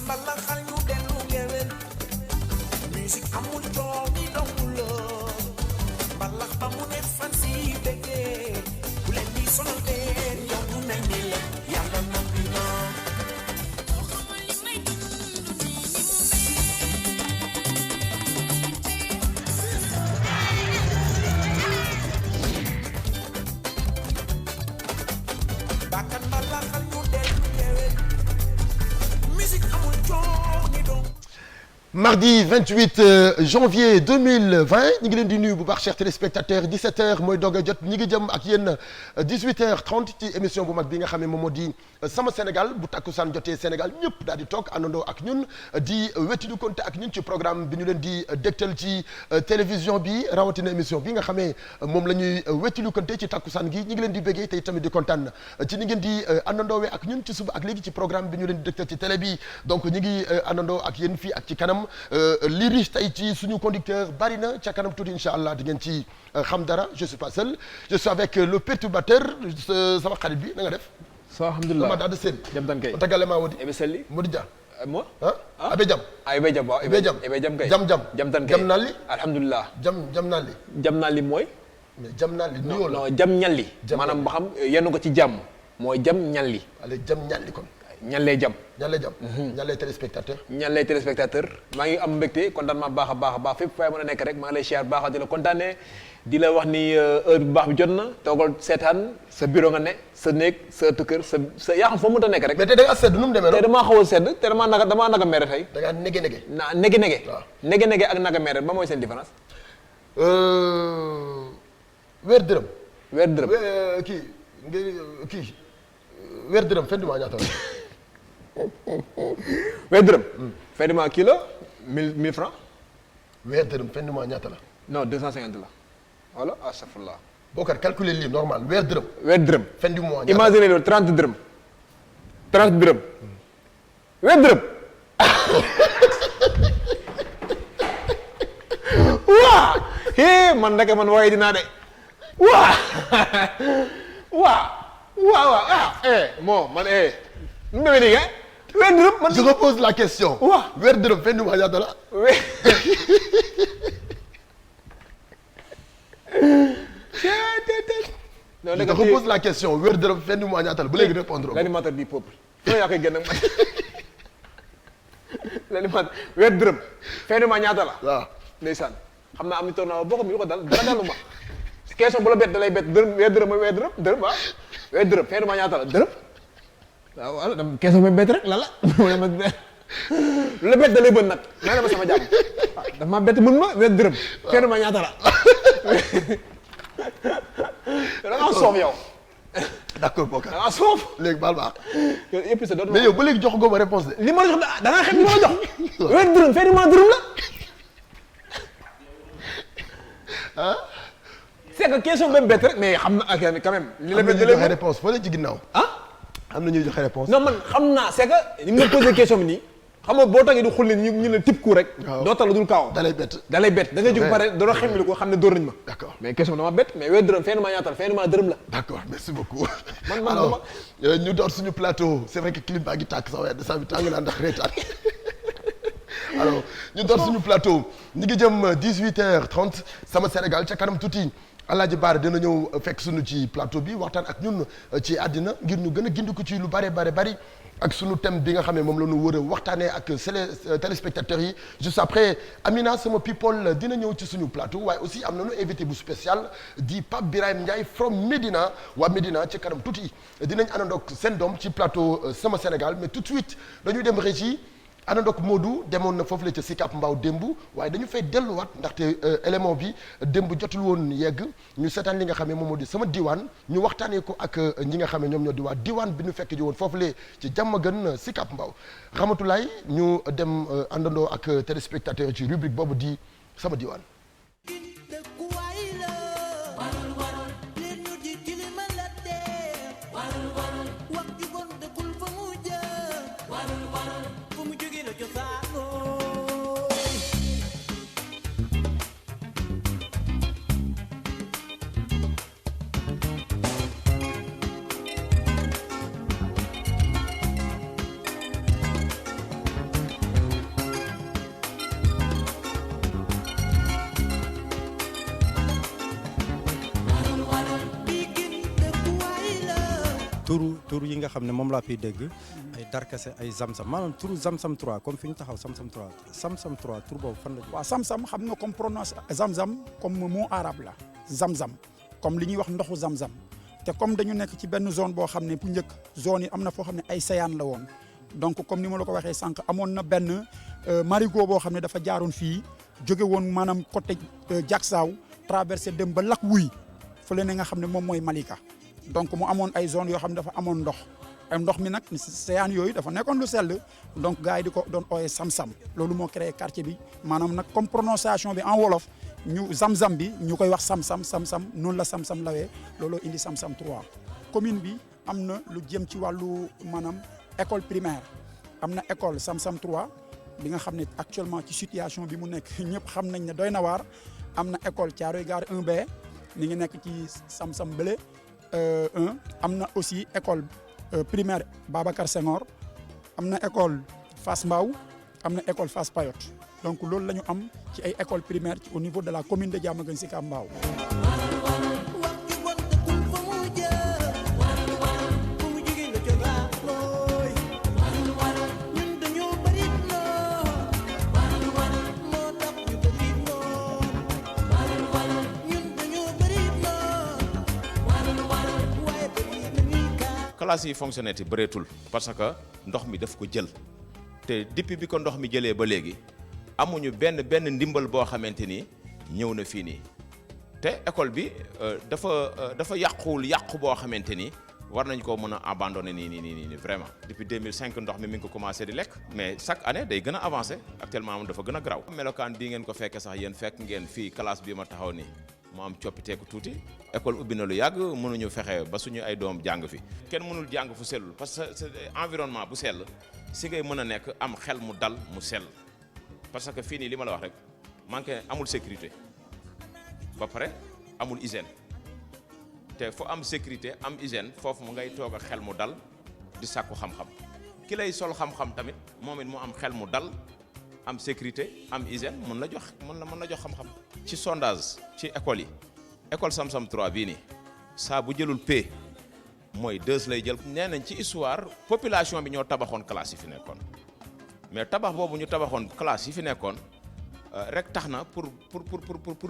mbalaxal ñu dellu ngewel musique amul coow ni dong la mbalax ba mu ne fan si bëggee bu leen di sonal teen yow du mel ni la yàlla noppi na bakkan mbalaxal ñu dellu ngewel musique amul coow ni dong. Mardi 28 janvier 2020 ñu ngi leen di nuyu bu baax chers téléspectateurs 17h mooy doog a jot ñi ngi jëm ak yéen 18h30 ci émission bu mag bi nga xam ne moom moo di sama Sénégal bu takkusaan jotee Sénégal ñëpp daal di toog àndandoo ak ñun di wetti du konte ak ñun ci programme bi ñu leen di dégtal ci télévision bi rawatina émission bi nga xamee moom la ñuy wetti du konte ci takkusaan gi ñi ngi leen di béggee tey tamit di kontaan ci ni ngeen di àndandoowee ak ñun ci suba ak léegi ci programme bi ñu leen di dégtal ci télé bi donc ñi ngi àndandoo ak yéen fii ak ci kanam li riche tey ci suñu conducteur bari na ca kanam tuuti incha allah di ngeen ci xam dara je suis pas seul je suis avec le perturbateur sama xarit bi na nga def. so alhamdulillah dama daal di seen. jam tan kay tagale maa wodi. ebe selli Modi Dia. mo abe jam. ebe jam waaw ebe jam kay jam jam tan kay jam nalli. alhamdulillah jam nalli. jam nalli mooy. mais jam nalli nuyoo la. non jam ñalli. maanaam ba xam yenn ko ci jàmm mooy jam ñalli. allez jam ñalli kon. ñallee jam. ñallee jam. ñallee téléspectateur. ñallee téléspectateur maa ngi am mbégte kontaan ma baax a baax a baax fépp fay mën a nekk rek maa ngi lay siyaar baax a di la kontaanee di la wax ni heure bu baax bi jot na toogal seetaan sa bureau nga ne sa néeg sa ëttu kër sa yaa xam foo mënta nekk rek. mais tey da ngaa sedd nu mu demee tey damaa xaw a sedd te damaa naga mere tey. da ngaa nege. nege. waaw nege ak naga mere ba mooy seen différence. weer dërëm. weer dërëm kii weer dërëm fin du mois ñaata la. weer dërëm. fin du mois kii la 1000 francs. weer dërëm fin du mois ñaata la. non 250 la voilà astafurlah. Bokar calculer lii normal weer dërëm. weer dërëm. fin du mois ñaata la imaginez loolu 30 dërëm. 30 dërëm. weer dërëm. waa hee man ndeke man waaye dinaa de waa moo man nu mu demee nii nga weer dërëm man je repose la question. waaw weer dërëm fin du mois ñaata la. non je repose la question weer dërëm fin du mois ñaata la ba léegi répondre. l'animateur du peuple. fu yaa koy génn ak man l'animateur weer dërëm fin du mois ñaata la. waaw ndeysaan xam naa am ni toog naa boo xam yu ko dal dara dalu ma question bu la bett da lay bett dërëm weer dërëm mooy weer dërëm waaw weer dërëm fin du mois ñaata la dërëm waaw waaw dama question bi bett rek lan la lu la bett da lay bën nag may na ma sama jàmm waaw dafa ma bett mën ma weer dërëm fin du mois ñaata la da ngaa soof yow d'accord Bokar da ngaa soof léegi baal ma yëpp sa doon mais yow ba léegi jox nga ma réponse de. li ma la jox da ngaa xam li ma la jox weer dërëm fin du mois dërëm la ah. c'est que question bi bett rek mais xam na ak quand même. li la am na bett ñuy da joxe lay réponse fële ci ginnaaw. ah. am na ñuy joxe réponse. non man xam naa c'est que ni mu la posé question bi nii xam nga boo taxee du xulli ñu la tip ku rek. waaw doo tal dul kaaw. da lay bett. da lay bett da ngay jóg pare doo xemli ko xam ne dóor nañ ma. d'accord mais question bi dama bett mais weer dërëm fenn maa ñaatal fenn maa dërëm la. d'accord merci beaucoup. man alors ñu door suñu plateau c'est vrai que clip baa ngi tàkk sax waaye de saa bi tàng naa ndax reetaan alors ñu door suñu plateau ñu ngi jëm 18h30 sama Sénégal ca kanam tuuti. Alaaji Baara dina ñëw fekk suñu ci plateau bi waxtaan ak ñun ci àddina ngir ñu gën a gindiku ci lu bari ak sunu thème bi nga xam ne moom la ñu war a waxtaanee ak téléspectateurs yi juste après Amina sama people dina ñëw ci suñu plateau waaye aussi am nañu invité bu spécial di Pape Birahim Ndiaye from Médina waa Médina ci kanam tuuti dinañ àndandoog seen doom ci plateau sama Sénégal mais tout de suite dañuy dem régie àndandoog Modou demoon na foofu la ca Sicap Mbao démb waaye dañu fay delluwaat ndaxte élément bi démb jotul woon yegg ñu seetaan li nga xam ne moom moo di sama diwaan ñu waxtaanee ko ak ñi nga xam ne ñoom ñoo di waa diwaan bi ñu fekk ji woon foofu la ci Diamaguène Sicap Mbao Ramatulaay ñu dem àndandoo ak téléspectateurs ci rubrique boobu di sama diwaan. turu yi nga xam ne moom laa fiy dégg ay darkase ay zamzam maanaam turu zamzam 3 comme fi ñu taxaw zamzam 3 tur boobu fan la. waaw zamzam xam nga comme prononce zamzam comme mot arabe la zamzam comme li ñuy wax ndoxu zamzam te comme dañu nekk ci benn zone boo xam ne bu njëkk zone yi am na foo xam ne ay sayaan la woon donc comme ni ma la ko waxee sànq amoon na benn marigot boo xam ne dafa jaaroon fii jóge woon maanaam côté Diacksao traversé dem ba Lac Wuy fële ne nga xam ne moom mooy Malika donc mu amoon ay zone yoo xam ne dafa amoon ndox mi nag sayaan yooyu dafa nekkoon lu sell donc gars yi di ko doon ooyee sam-sam loolu moo créé quartier bi maanaam nag comme prononciation bi en wolof ñu zam-zam bi ñu koy wax sam-sam noonu la sam-sam lawee looloo indi sam-sam 3 commune bi am na lu jëm ci wàllu maanaam école primaire am na école sam-sam 3 bi nga xam ne actuellement ci situation bi mu nekk ñëpp xam nañ ne doy na waar am na école Thiaroye Gare 1B mi ngi nekk ci sam-sam bële 1 am na aussi école primaire Babacar Senghor am na école Fass Mbao am na école Fass Payotte donc loolu la ñu am ci ay école primaire au niveau de la commune de Diamaguène Sicap Mbao. classe yi fonctionné te bëreetul parce que ndox mi daf ko jël te depuis bi ko ndox mi jëlee ba léegi amuñu benn ndimbal boo xamante ni ñëw na fii nii te école bi dafa yàqu boo xamante ni war nañ ko mën a abandonné nii vraiment depuis 2005 ndox mi ngi ko commencé di lekk mais chaque année day gën a avancé actuellement moom dafa gën a graw melokaan bii ngeen ko fekke sax yéen fekk ngeen fii classe bi ma taxaw nii mu am coppiteeku tuuti école ubbi na lu yàgg mënuñu fexe ba suñu ay doom jàng fi kenn mënul jàng fu sellul parce que environnement bu sell si ngay mën a nekk am xel mu dal mu sell parce que fii nii li ma la wax rek manqué amul sécurité ba pare amul hygiène te fu am sécurité am hygiène foofu mu ngay toog ak xel mu dal di sàkku xam-xam ki lay sol xam-xam tamit moom it mu am xel mu dal am sécurité am hygiène mën la jox xam-xam. ci sondage ci école yi école Sam-Sam 3 bii nii saa bu jëlul P mooy 2 lay jël. nee nañ ci histoire population bi ñoo tabaxoon classe yi fi nekkoon mais tabax boobu ñu tabaxoon classe yi fi nekkoon rek tax na pour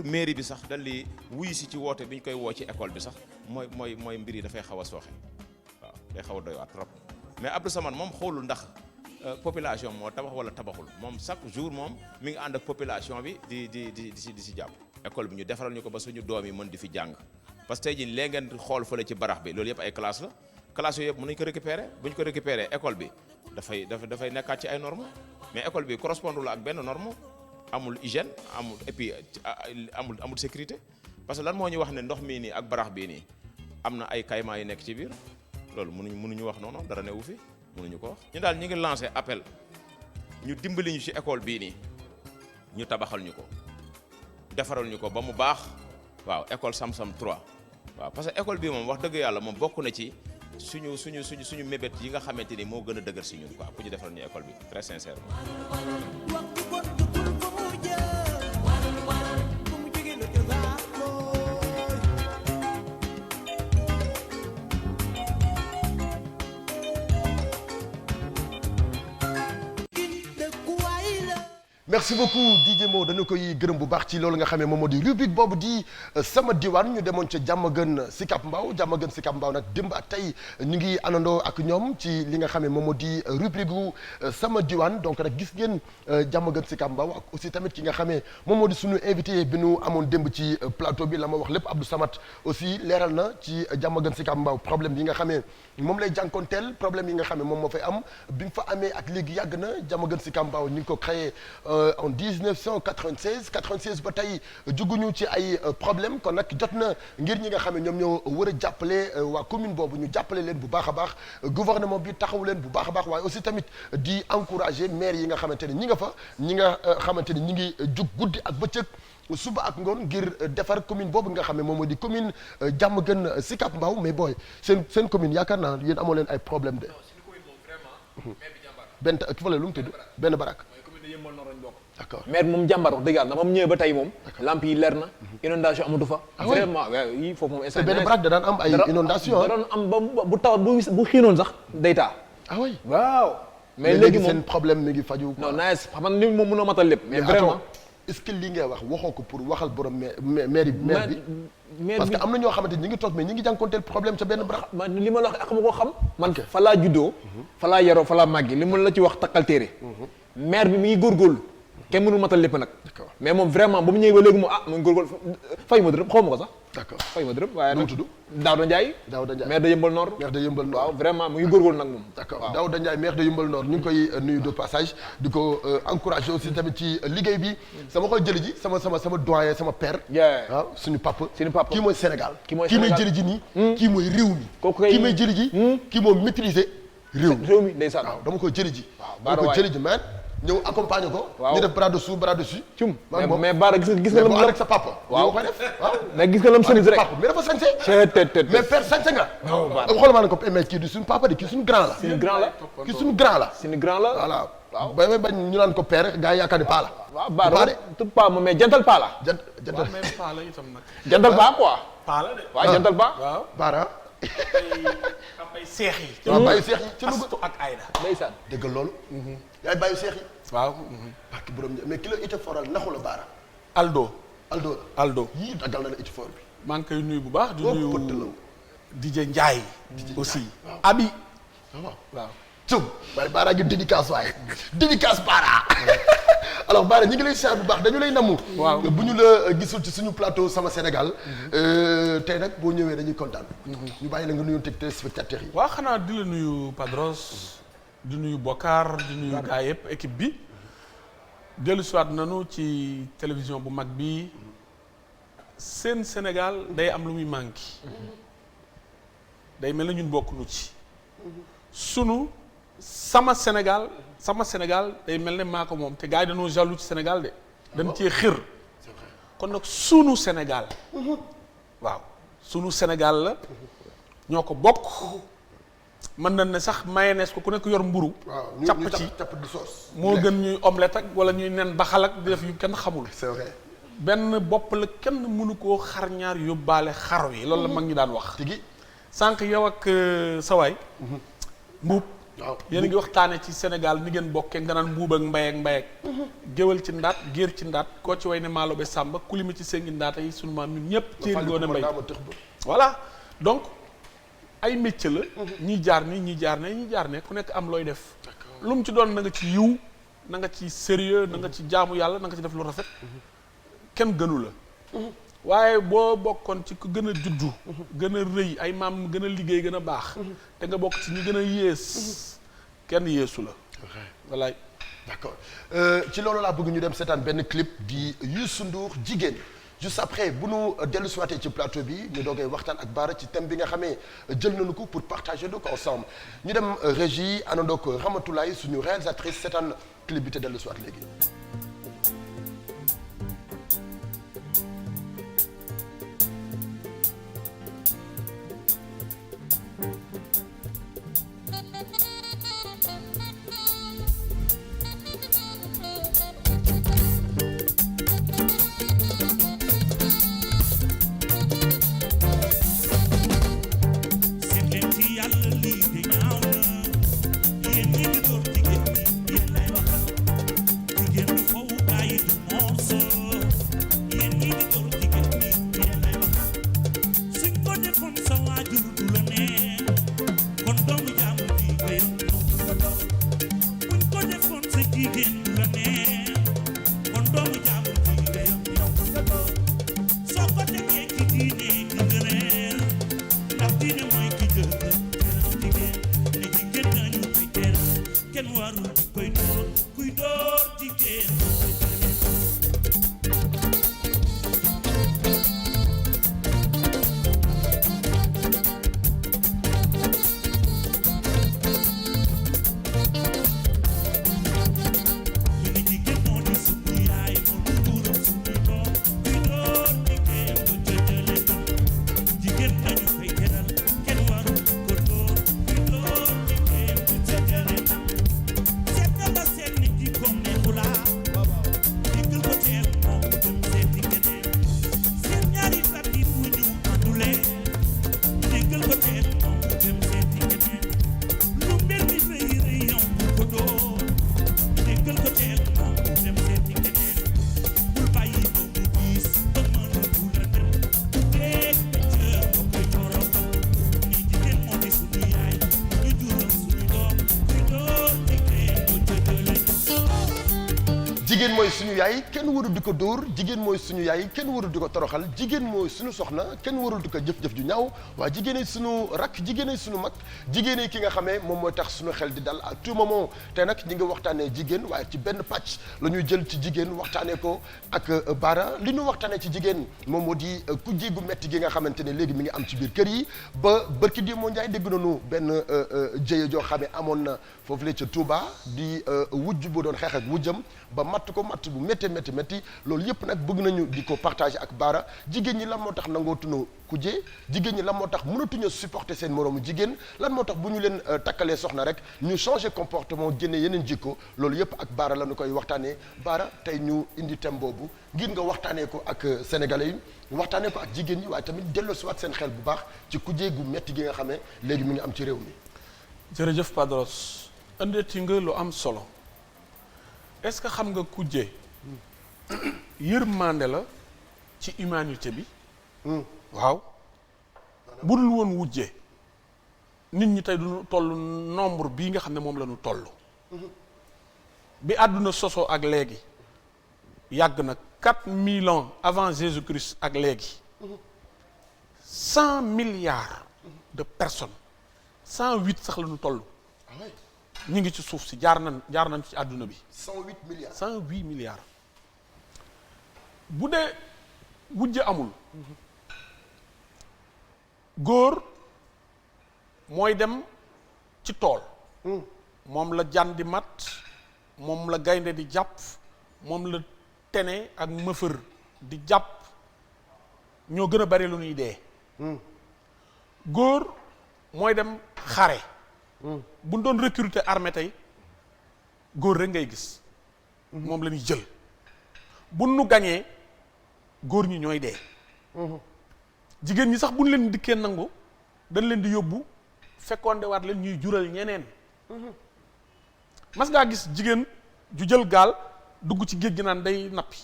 mairie bi sax dal li wuyu si ci woote bi ñu koy woo ci école bi sax mooy mbir yi dafay xaw a sooxe waaw day xaw a doy waar trop mais Abdou Samane moom xoolul ndax. population moo tabax wala tabaxul moom chaque jour moom mi ngi ànd ak population bi di si jàpp école bi ñu defaral ñu ko ba suñu doom yi mën di fi jàng parce que tey jii léegi ngeen xool fële ci barax bi loolu yëpp ay classe la classe yooyu yëpp mën nañu ko récupérer bu ñu ko récupérer école bi dafay nekkaat ci ay normes mais école bi correspondre la ak benn norme amul hygiène amul et puis amul sécurité parce que lan moo ñu wax ne ndox mii nii ak barax bii nii am na ay kaymaa yu nekk ci biir loolu mënuñu wax noonu dara newu fi mënuñu ko wax ñu daal ñu ngi lancé appel ñu dimbali ñu ci école bii nii ñu tabaxal ñu ko defaral ñu ko ba mu baax waaw école Sam-Sam 3 waaw parce que école bii moom wax dëgg yàlla moom bokk na ci suñu mébét yi nga xamante ni moo gën a dëgër si ñun quoi ku ñu defaral ñu école bi très sincèrement. merci beaucoup DJ Mo dañu koy gërëm bu baax ci loolu nga xam ne moom moo di rubrique boobu di sama diwaan ñu demoon ca Diamaguène Sicap Mbao nag démb ak tey ñu ngi àndandoo ak ñoom ci li nga xam ne moom moo di rubrique gu sama diwaan donc nag gis ngeen Diamaguène Sicap Mbao ak aussi tamit ki nga xam ne moom moo di suñu invité bi nu amoon démb ci plateau bi la ma wax lépp Abdou Samad aussi leeral na ci Diamaguène Sicap Mbao problème yi nga xam ne moom lay jànkoonteel problème yi nga xam ne moom moo fay am bi mu fa amee ak léegi yàgg na Diamaguène Sicap Mbao ñu ngi ko créé en 1996 ba tey juguñu ci ay problème kon nag jot na ngir ñi nga xam ne ñoom ñoo war a jàppale waa commune boobu ñu jàppale leen bu baax a baax gouvernement bi taxaw leen bu baax a baax waaye aussi tamit di encourager maire yi nga xamante ne ñi nga fa ñi nga xamante ne ñi ngi jug guddi ak bëccëg suba ak ngoon ngir defar commune boobu nga xam ne moom moo di commune Diamaguène Sicap Mbao mais booy seen commune yaakaar naa yéen amoo leen ay problème de benn fële lu mu tudd benn barak yëmbal noonu lañ bokk. d'accord maire bi moom jàmbar wax dëgg yàlla moom ñëwee ba tey moom. lamp yi leer na. inondation amatu fa. vraiment waaw yii foofu moom. te benn braque da daan am ay inondation da doon am ba bu taw bu xiinoon sax day taa. ah oui waaw. mais léegi seen problème mi ngi faju. non nice xam nga ni moom mënoo matal lépp. mais vraiment est-ce que li ngay wax waxoo ko pour waxal borom maire bi. parce que am na ñoo xamante ni ñi ngi toog mais ñi ngi jànkonteel problème ca benn braque. man li ma la wax ak ma ko xam. man fa laa juddoo. fa laa yaroo fa laa màggi li ma la ci wax takkal téere. maire bi mi ngi góorgóorlu. kenn mënul matal lépp nag. mais moom vraiment ba mu ñëwee ba léegi moom mu ngi góorgóorlu fay ma dërëm xaw ma ko sax. d'accord fay ma dërëm waaye nu mu nag tudd. Daouda Ndiaye. Daouda Ndiaye maire de Yeumbeul Nord. maire de Yeumbeul Nord waaw vraiment mu ngi góorgóorlu nag moom. d'accord waaw Daouda Ndiaye maire de Yeumbeul Nord ñu ngi koy nuyu de passage di ko encourager aussi tamit ci liggéey bi sama koy jëli ji sama doyen sama père. waaw suñu papa. kii mooy Sénégal. kii may jëli ji nii. kii mooy réew mi. kooku kay kii may jëli ji. kii moo maîtriser réew mi ndeysaan. waaw dama koy jëli ji. waaw dama koy jëli ji man ñëw accompagner ko. waaw ñu def bras dessous bras dessus. cum mais Baara gis nga lam rek sa papa. waaw koy def waaw. mais gis nga lam chemise rek. mais dafa sañse. mais père sañse nga. xoolal maa ne ko mais kii du suñu papa de kii suñu grand la. suñu grand la. kii suñu grand la. suñu grand la. voilà waaw ba may bañ ñu naan ko père gars yi yaakaar ni paa la. waaw Baara tu paa moom mais jantal paa la. jantal même paa la itam nag. jantal paa quoi. paa la de. waaw jantal paa. waaw Baara. am ay seex yi. waaw bàyyi seex yi ci Louga Astu ak Ayda. ndeysaan. dégg loolu. yaay bàyyi seex yi. waaw. parce que borom mais ki la ite foral naxu la Baara. Aldo. Aldo yii daggal na la ite for bi. maa ngi koy nuyu bu baax. di nuyu pëtt la. DJ Ndiaye. aussi Abi. waaw. Cum waaye Baara gi dédicace waaye dédicace Baara. alors Baara ñu ngi lay siyaar bu baax dañu lay namu. waaw bu ñu la gisul ci suñu plateau sama Sénégal. tey nag boo ñëwee dañuy kontaan. ñu bàyyi la nga nuyoon teg téléspectateurs yi. waaw xanaa di la nuyu Padros. di nuyu Bokar di nuyu gaa yëpp équipe bi. dellu siwaat nanu ci télévision bu mag bi seen Sénégal day am lu muy manqué. day mel na ñun bokk nu ci. sama Sénégal day mel ne maa ko moom te gars yi dañoo jaloux ci Sénégal de. dañ cee xër. kon nag sunu Sénégal. waaw sunu Sénégal la. ñoo ko bokk. mën nañ ne sax mayonnaise ko ku nekk yor mburu capp ci capp di soos. moo gën ñuy omelette ak wala ñuy nen baxal ak di def yu kenn xamul. c'est vrai. benn bopp la kenn mënu koo xar ñaar yóbbaale xar wi loolu la mag ñi daan wax. tigi sànq yow ak sawaay mbuub. waaw yéen a ngi waxtaane ci Sénégal ni ngeen bokkee nga naan mbuub ak mbay ak mbay ak. géwal ci ndaat géer ci ndaat koo ci way ne maalo be sàmba kulimi ci séngi ndaata yi sunu maam ñun ñëpp. ci ngoone mbay voilà donc. ay métier la. ñii jaar nii ñii jaar ne ñii jaar ne ku nekk am looy def. lu mu ci doon na nga ci yiw na nga ci sérieux na nga ci jaamu yàlla na nga ci def lu rafet. kenn gënu la. waaye boo bokkoon ci ku gën a juddu. gën a rëy ay maam gën a liggéey gën a baax. te nga bokk ci ñi gën a yées. kenn yeesu la. wallaay. d'accord ci loolu laa bëgg ñu dem seetaan benn clip di Youssou Ndour jigéen. juste après bu nu dellu siwaatee ci plateau bi ñu doogee waxtaan ak Baara ci thème bi nga xamee jël nañu ko pour partager donc ensemble ñu dem régie àndandoo ko Ramatoulaye suñu réalisatrice seetaan clip bi te dellu siwaat léegi. Seet nga ba jigéen mooy suñu yaay kenn warul di ko dóor jigéen mooy suñu yaay kenn warul di ko toroxal jigéen mooy suñu soxna kenn warul di ko jëf-jëf ju ñaaw waaye jigéenay suñu rakk jigéenay suñu mag jigéenay ki nga xamee moom mooy tax suñu xel di dal à tout moment te nag ñi nga waxtaanee jigéen waaye ci benn pàcc la ñuy jël ci jigéen waxtaanee ko ak Bara li ñu waxtaanee ci jigéen moom moo di kujje gu metti gi nga xamante ne léegi mi ngi am ci biir kër yi ba bërki di moo njaay dégg nañu benn jëye joo xamee amoon na foofu la ca Touba di wujj bu doon xeex ak wujjam ba matt ko matt bu métti loolu yëpp nag bëgg nañu di ko partager ak Bara jigéen ñi lan moo tax nangootuñu kujje jigéen ñi lan moo tax mënatuñu supporter seen moroomu jigéen lan moo tax bu ñu leen takkalee soxna rek ñu changer comportement génne yeneen jikko loolu yëpp ak Bara la ñu koy waxtaanee Bara tey ñu indi thème boobu ngir nga waxtaanee ko ak sénégalais yi waxtaanee ko ak jigéen ñi waaye tamit delloosiwaat seen xel bu baax ci kujje gu metti gi nga xamee léegi mi ngi am ci réew mi. jërëjëf Padros andeti nga lu am solo est-ce que xam nga kujje yërmande la ci humanité bi waaw bu dul woon wujje nit ñi tey duñu toll nombre bii nga xam ne moom la ñu toll bi àdduna sosoo ak léegi yàgg na 4000 ans avant Jésus-Christ ak léegi 100 milliards de personnes 108 sax la ñu toll ñu ngi ci suuf si jaar nañ ci àdduna bi 108 milliards 108 milliards bu dee wujje amul góor mooy dem ci tool moom la jan di mat moom la gaynde di jàpp moom la tene ak mëfër di jàpp ñoo gën a bari lu ñuy dee góor mooy dem xare bu ñu doon recruter armée tey góor rek ngay gis moom la ñuy jël bu nu gañee góor ñi ñooy dee jigéen ñi sax bu ñu leen dikkee nangu dañ leen di yóbbu fekkoon de waat leen ñuy jural ñeneen mas ngaa gis jigéen ju jël gaal dugg ci géej gi naan day nappi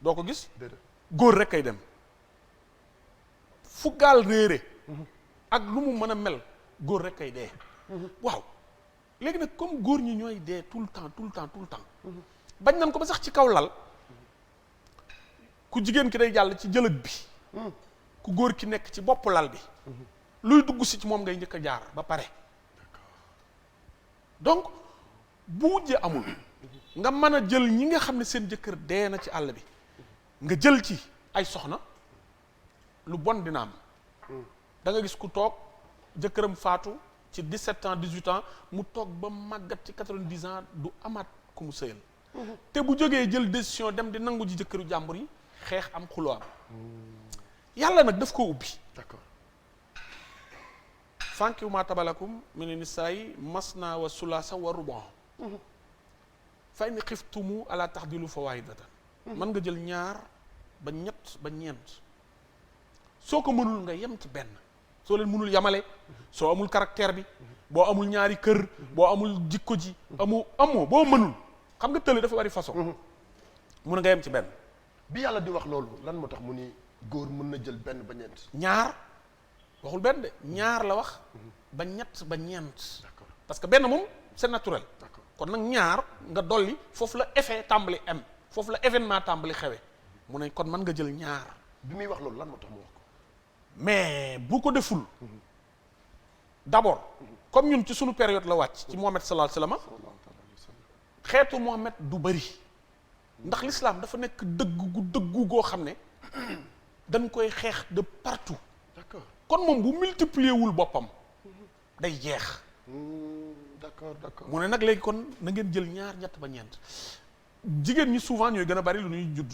doo ko gis góor rek kay dem fu gaal réere ak lu mu mën a mel góor rek kay dee waaw léegi nag comme góor ñi ñooy dee tout le temps bañ nañ ko ba sax ci kaw lal ku jigéen ki day jàll ci jëlëg bi ku góor ki nekk ci bopp lal bi luy dugg si ci moom ngay njëkk a jaar ba pare donc bu wujje amul nga mën a jël ñi nga xam ne seen jëkkër dee na ci àll bi nga jël ci ay soxna lu bon dina am da nga gis ku toog jëkkëram faatu ci 17 ans 18 ans mu toog ba màggat ci 90 ans du amaat ku mu sëyal te bu jógee jël décision dem di nangu ji jëkkëru jàmbur yi xeex am xuloo am yàlla nag daf ko ubbi d'accord fankihu ma tabalakum mina nisaa'i masna wa sulaasa wa ruba fa in xiftumu ala taxdilu fawaahidatan mën nga jël ñaar ba ñett ba ñeent soo ko mënul nga yem ci benn soo leen mënul yamale soo amul caractère bi boo amul ñaari kër boo amul jikko ji amoo boo mënul xam nga tële dafa bari façon mun nga yem ci benn bi yàlla di wax loolu lan moo tax mu ni góor mën na jël benn ba ñeent ñaar waxul benn de ñaar la wax ba ñett ba ñeent parce que benn moom c'est naturel kon nag ñaar nga dolli foofu la effet tàmbali am foofu la événement tàmbali xewe mu ne kon mën nga jël ñaar bi muy wax loolu lan moo tax mu wax ko mais bu ko deful d'abord comme ñun ci sunu période la wàcc ci Muhammad sallallahu alayhi wasallam xeetu Muhammad du bëri ndax l'islam dafa nekk dëggu goo xam ne dañ koy xeex de partout d'accord kon moom bu multiplier wul boppam day jeex d'accord mu ne nag léegi kon na ngeen jël ñaar ñett ba ñeent jigéen ñi souvent ñooy gën a bari lu ñuy judd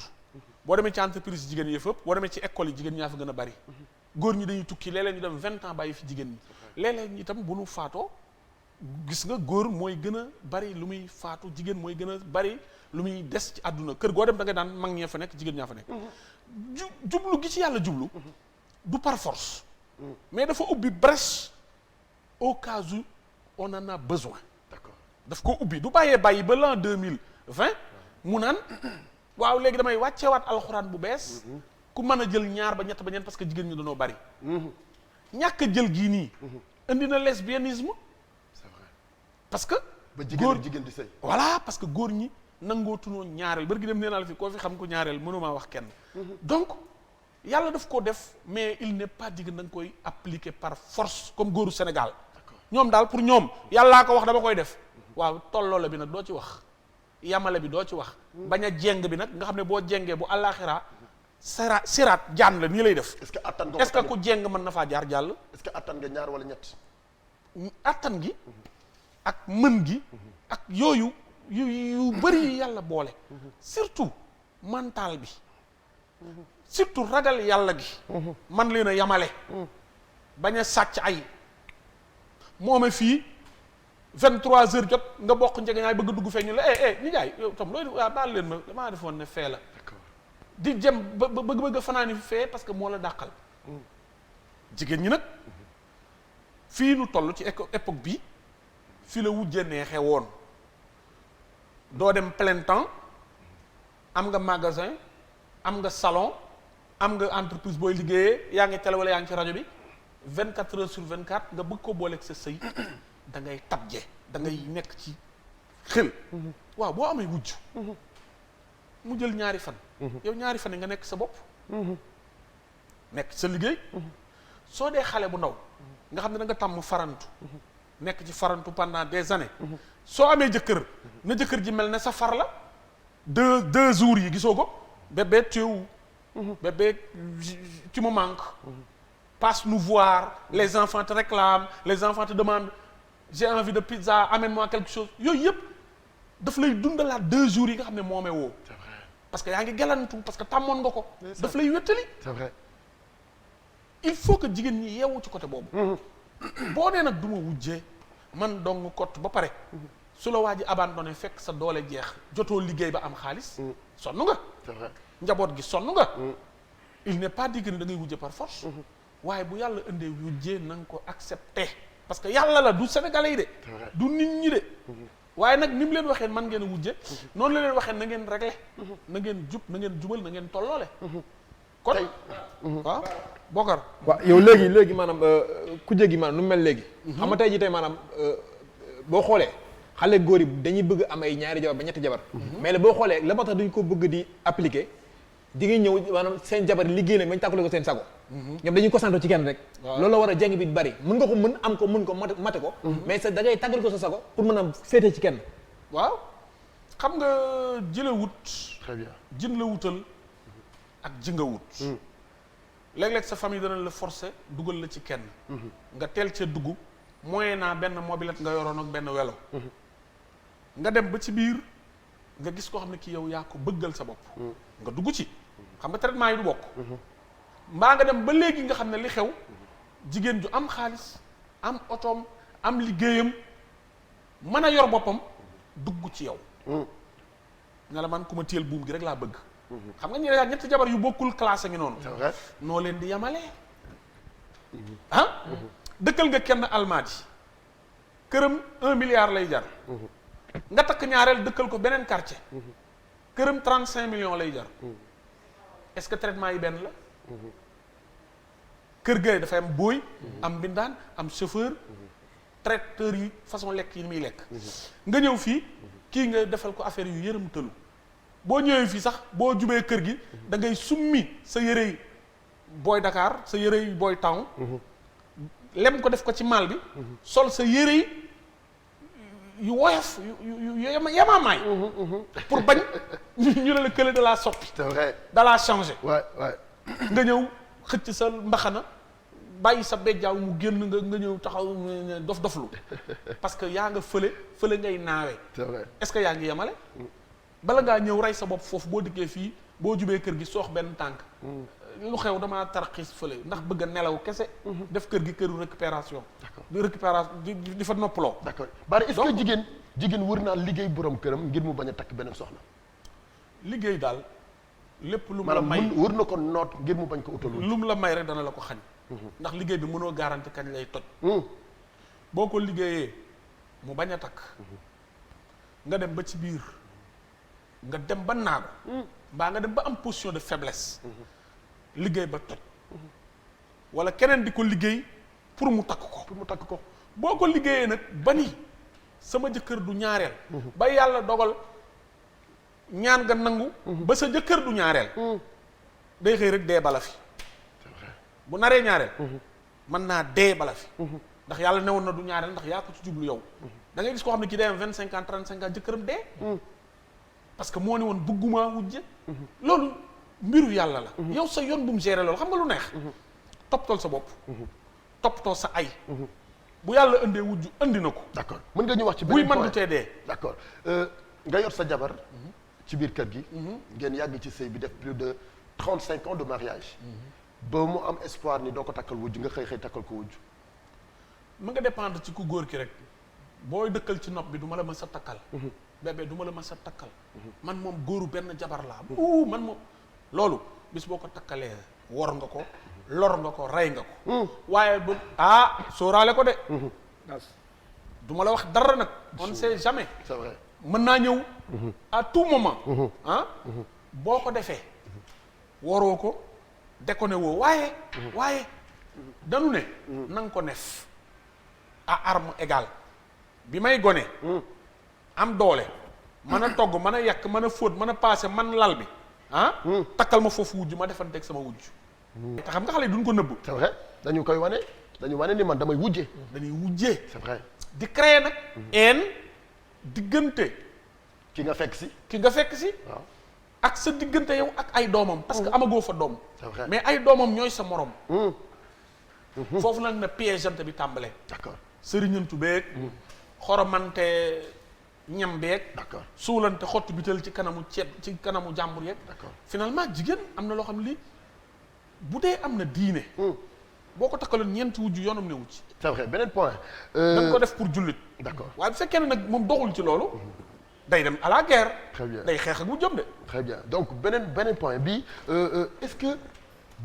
boo demee ci entreprise jigéen yi yëpp boo demee ci école yi jigéen ñaa fa gën a bari góor ñi dañuy tukki léeg-léeg ñu dem 20 ans bàyyi fi jigéen ñi léeg-léeg ñi itam bu nu faatoo gis nga góor mooy gën a bari lu muy faatu jigéen mooy gën a bari lu muy des ci àdduna kër goo dem da nga daan mag ñee fa nekk jigéen ñaa fa nekk jublu gi ci yàlla jublu du par force mais dafa ubbi brèche au cas où on en a besoin d'accord daf ko ubbi du bàyyee bàyyi ba l'an 2020 mu naan waaw léegi damay wàcceewaat alxuraan bu bees ku mën a jël ñaar ba ñett ba ñeent parce que jigéen ñi dañoo bari ñàkk a jël gii nii indi na lesbianisme c'est vrai parce que ba jigéen di sëy voilà parce que góor ñi nangootunoo ñaareel bari gi dem nee naa la fi koo fi xam ko ñaareel mënumaa wax kenn donc yàlla daf ko def mais il n'est pas dit que da nga koy appliquer par force comme góoru Sénégal ñoom daal pour ñoom yàllaa ko wax dama koy def waaw tolloole bi nag doo ci wax yamale bi doo ci wax bañ a jeng bi nag nga xam ne boo jengee bu àllaaxira siraat jaan la nii lay def est-ce que attan nga est-ce que ku jeng mën na faa jaar jàll est-ce que attan nga ñaar wala ñett attan gi ak mën gi ak yooyu yu bëri yi yàlla boole surtout mental bi surtout ragal yàlla gi man leen a yamale bañ a sàcc ay moome fii 23h jot nga bokk njëgëñaay bëgg a dugg fee ñu la ñu jaay yow tam looy waa baal leen ma damaa defoon ne fee la di jëm ba bëgg a fanaani fee parce que moo la dàqal jigéen ñi nag fii nu toll ci époque bi fii la wujje neexe woon doo dem plein temps am nga magasin am nga salon am nga entreprise booy liggéeyee yaa ngi télé wala yaa ngi ci rajo bi 24 heures sur 24 nga bëgg ko booleeg sa sëy da ngay tabje da ngay nekk ci xel waaw boo amee wujj mu jël ñaari fan yow ñaari fan yi nga nekk sa bopp nekk sa liggéey soo dee xale bu ndaw nga xam ne da nga tàmm farantu nekk ci farantu pendant des années soo amee jëkkër na jëkkër ji mel ne sa far la deux jours yi gisoo ko bébé teewu bébé tu me manques passe nous voir les enfants te réclament les enfants te demandent j'ai envie de pizza amène-moi quelque chose yooyu yëpp daf lay dundalaat 2 jours yi nga xam ne moomee woo c'est vrai parce que yaa ngi galantu parce que tàmmoon nga ko daf lay wéttali c'est vrai il faut que jigéen ñi yeewu ci côté boobu boo nee nag du ma wujjee man dong kott ba pare su la waa ji abandonné fekk sa doole jeex jotoo liggéey ba am xaalis sonn nga c'est vrai njaboot gi sonn nga il n'est pas dit que ni da ngay wujje par force waaye bu yàlla indee wujjee na nga ko accepter parce que yàlla la du sénégalais yi de du nit ñi de waaye nag ni mu leen waxee man ngeen a wujje noonu la leen waxee na ngeen régler na ngeen jub na ngeen jubal na ngeen tolloole kon waaw Bokar waaw yow léegi maanaam ku jéggi maanaam nu mel léegi xam nga tey jii tey maanaam boo xoolee xale góor yi dañuy bëgg am ay ñaari jabar ba ñetti jabar mais la boo xoolee la moo tax duñ ko bëgg di appliquer di nga ñëw maanaam seen jabar liggéey nañ bañ tàkkale ko seen sago ñoom dañuy concentré ci kenn rek loolu la war a jàng bi bari mën nga ko mën ko mate ko mais sa da ngay tàggal ko sa sago pour mën a féete ci kenn waaw xam nga jële wut très bien jën la wutal ak jënga wut léeg-léeg sa famille dana la forcer dugal la ci kenn nga teel cee dugg moyen naa benn mobilette nga yoroon ak benn welo nga dem ba ci biir nga gis koo xam ne ki yow yaa ko bëggal sa bopp nga dugg ci xam nga traitement yi du bokk mbaa nga dem ba léegi nga xam ne li xew jigéen ju am xaalis am otoom am liggéeyam mën a yor boppam dugg ci yow ne la man ku ma téel buum gi rek laa bëgg xam nga ñetti jabar yu bokkul classe a ngi noonu noo leen di yamalee dëkkal nga kenn almaadi këram 1 milliard lay jar nga takk ñaareel dëkkal ko beneen quartier këram 35 millions lay jar est-ce que traitement yi benn la kër ga dafay am booy am mbindaan am chauffeur traiteur yi façon lekk yi muy lekk nga ñëw fii kii nga defal ko affaire yu yërëm tëlu boo ñëwee fii sax boo jubee kër gi da ngay summi sa yëre yi booy Dakar sa yëre yi booy town lem ko def ko ci maal bi sol sa yëre yi yu woyof yu yamaamaay pour bañ ñu ne la kële da laa soppi c'est vrai da laa changé ouais nga ñëw xëcc sa mbaxana bàyyi sa bejjaaw mu génn nga ñëw taxaw dof-doflu parce que yaa nga fële ngay naawee c'est vrai est-ce que yaa ngi yemale bala ngaa ñëw rey sa bopp foofu boo dikkee fii boo jubee kër gi soox benn tànk lu xew damaa tarxiis fële ndax bëgg a nelaw kese def kër gi këru récupération di récupération di fa noppaloo d'accord bari est-ce que jigéen wër naa liggéey borom këram ngir mu bañ a takk beneen soxna liggéey daal lépp lu mu la may maanaam wër na ko noot ngir mu bañ ko utal lu mu la may rek dana la ko xañ ndax liggéey bi mënoo garanti kañ lay toj boo ko liggéeyee mu bañ a takk nga dem ba ci biir nga dem ba naagu mbaa nga dem ba am position de faiblesse liggéey ba toj wala keneen di ko liggéey pour mu takk ko boo ko liggéeyee nag ba ni sama jëkkër du ñaareel ba yàlla dogal ñaan nga nangu ba sa jëkkër du ñaareel day xëy rek dee bala fi bu naree ñaareel mën naa dee bala fi ndax yàlla newoon na du ñaareel ndax yaa ko ci jublu yow da ngay gis koo xam ne ki day am 25 ans 35 ans jëkkëram dee parce que moo ne woon bëgguma wujje loolu mbiru yàlla la yow sa yoon bu mu gérer loolu xam nga lu neex toppatool sa bopp toppatoo sa ay bu yàlla indee wujju indi na ko d'accord mën nga ñu wax ci buy beneen man point du tee dee d'accord nga yor sa jabar ci biir kër gi ngeen yàgg ci sëy bi def plus de 35 ans de mariage ba mu am espoir ni doo ko takkal wujj nga xëy takkal ko wujj mu nga dépendre ci ku góor ki rek booy dëkkal ci nopp bi du ma la mës a takkal bébé du ma la mës a takkal man moom góoru benn jabar laa man moom loolu bis boo ko takkalee wor nga ko lor nga ko rey nga ko waaye bu sóoraale ko de du ma la wax dara nag on sait jamais c'est vrai mën naa ñëw à tout moment boo ko defee waroo ko déconné woo waaye danu ne na nga ko nef à arme égale bi may gone am doole mën a togg mën a yàq mën a fóot mën a paase man lal bi takkal ma foofu wujj ma defanteeg sama wujj te xam nga xale yi duñ ko nëbb c'est vrai dañu koy wane dañu wane ni man damay wujje dañuy wujjee c'est vrai di créer nag en diggante ki nga fekk si waaw ak sa diggante yow ak ay doomam parce que amagoo fa doom c'est vrai mais ay doomam ñooy sa morom foofu nag na piégeante bi tàmbalee d'accord sëriñantu beeg xoromante ñam beeg d'accord suulante xottu bital ci kanamu ceeb ci kanamu jàmbur yeeg d'accord finalement jigéen am na loo xam li bu dee am na diine boo ko takkaloon ñeenti wujju yoonam ne wujj c'est vrai beneen point da nga ko def pour jullit d'accord waaye bu fekkee ne nag moom doxul ci loolu day dem à la guerre très bien day xeex ak wujjam de très bien donc beneen point bi est-ce que